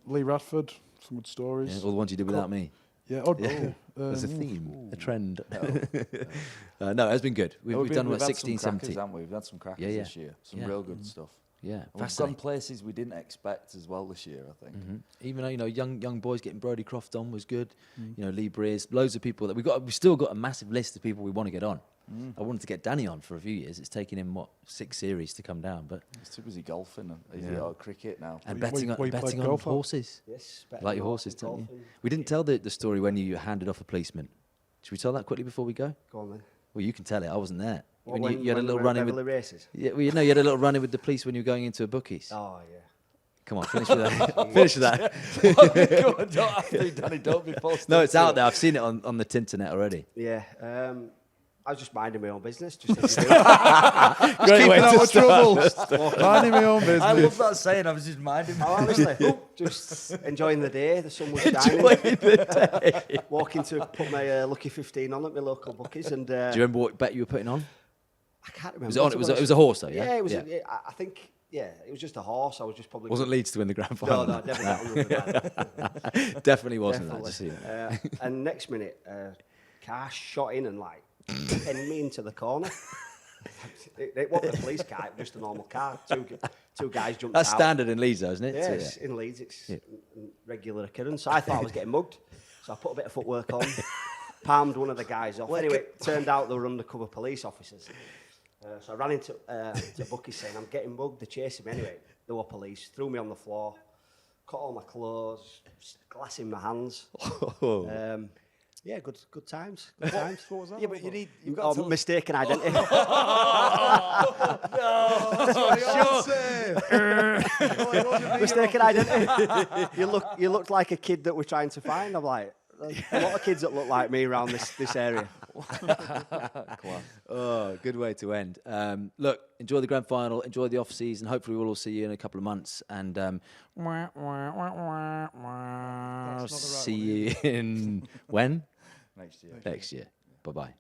Lee Radford, some good stories. Yeah, all the ones you did without me. Yeah, there's a theme, a trend. No, it's been good. We've done we've 16, 17. Haven't we? We've had some crackers this year. Some real good stuff. Yeah, we've gone places we didn't expect as well this year, I think. Even though, young boys getting Brodie Croft on was good. Lee Breers, loads of people that we've still got a massive list of people we want to get on. I wanted to get Danny on for a few years. It's taken him, 6 series to come down, but He's too busy golfing and he's got cricket now. and Well, you betting played on golf, horses. Yes, Like your horses, don't you? We didn't tell the story when you handed off a policeman. Should we tell that quickly before we go? Go on then. Well, you can tell it. I wasn't there. What, You had a little we were run-in at with... Beverley races. Yeah, well, you had a little run-in with the police when you were going into a bookies. Oh yeah. Come on, finish with that. Finish with that. Come on, don't have to, Danny. Don't be false. No, it's out there. I've seen it on the Tinternet already. Yeah. I was just minding my own business. Just Great Keeping way out to of trouble. Minding my own business. I love that saying. I was just minding. Oh, honestly, just enjoying the day. The sun was shining. Walking to put my lucky 15 on at my local bookies, and Do you remember what bet you were putting on? I can't remember. It was a horse, though, yeah? Yeah, it was. I think. Yeah, it was just a horse. I was just probably. Wasn't Leeds to win the grand final? No, definitely. Definitely wasn't that. Just so you know. And next minute, car shot in and pinned me into the corner. It wasn't a police car, it was just a normal car. Two guys jumped That's out. standard in Leeds, though, isn't it? Yeah, So, it's in Leeds, it's a regular occurrence. So I thought I was getting mugged. So I put a bit of footwork on, palmed one of the guys off. Anyway, it turned out they were undercover police officers. So I ran into Bucky saying, I'm getting mugged, they're chasing me. Anyway, they were police, threw me on the floor, cut all my clothes, glass in my hands. Yeah, good times. Good times. What was that? Yeah, but you've got to mistaken identity. Mistaken identity. You looked like a kid that we're trying to find. I'm like, a lot of kids that look like me around this area. Oh, good way to end. Look, enjoy the grand final, enjoy the off season. Hopefully, we'll all see you in a couple of months, and see you in when? Next year. Next year. Bye bye.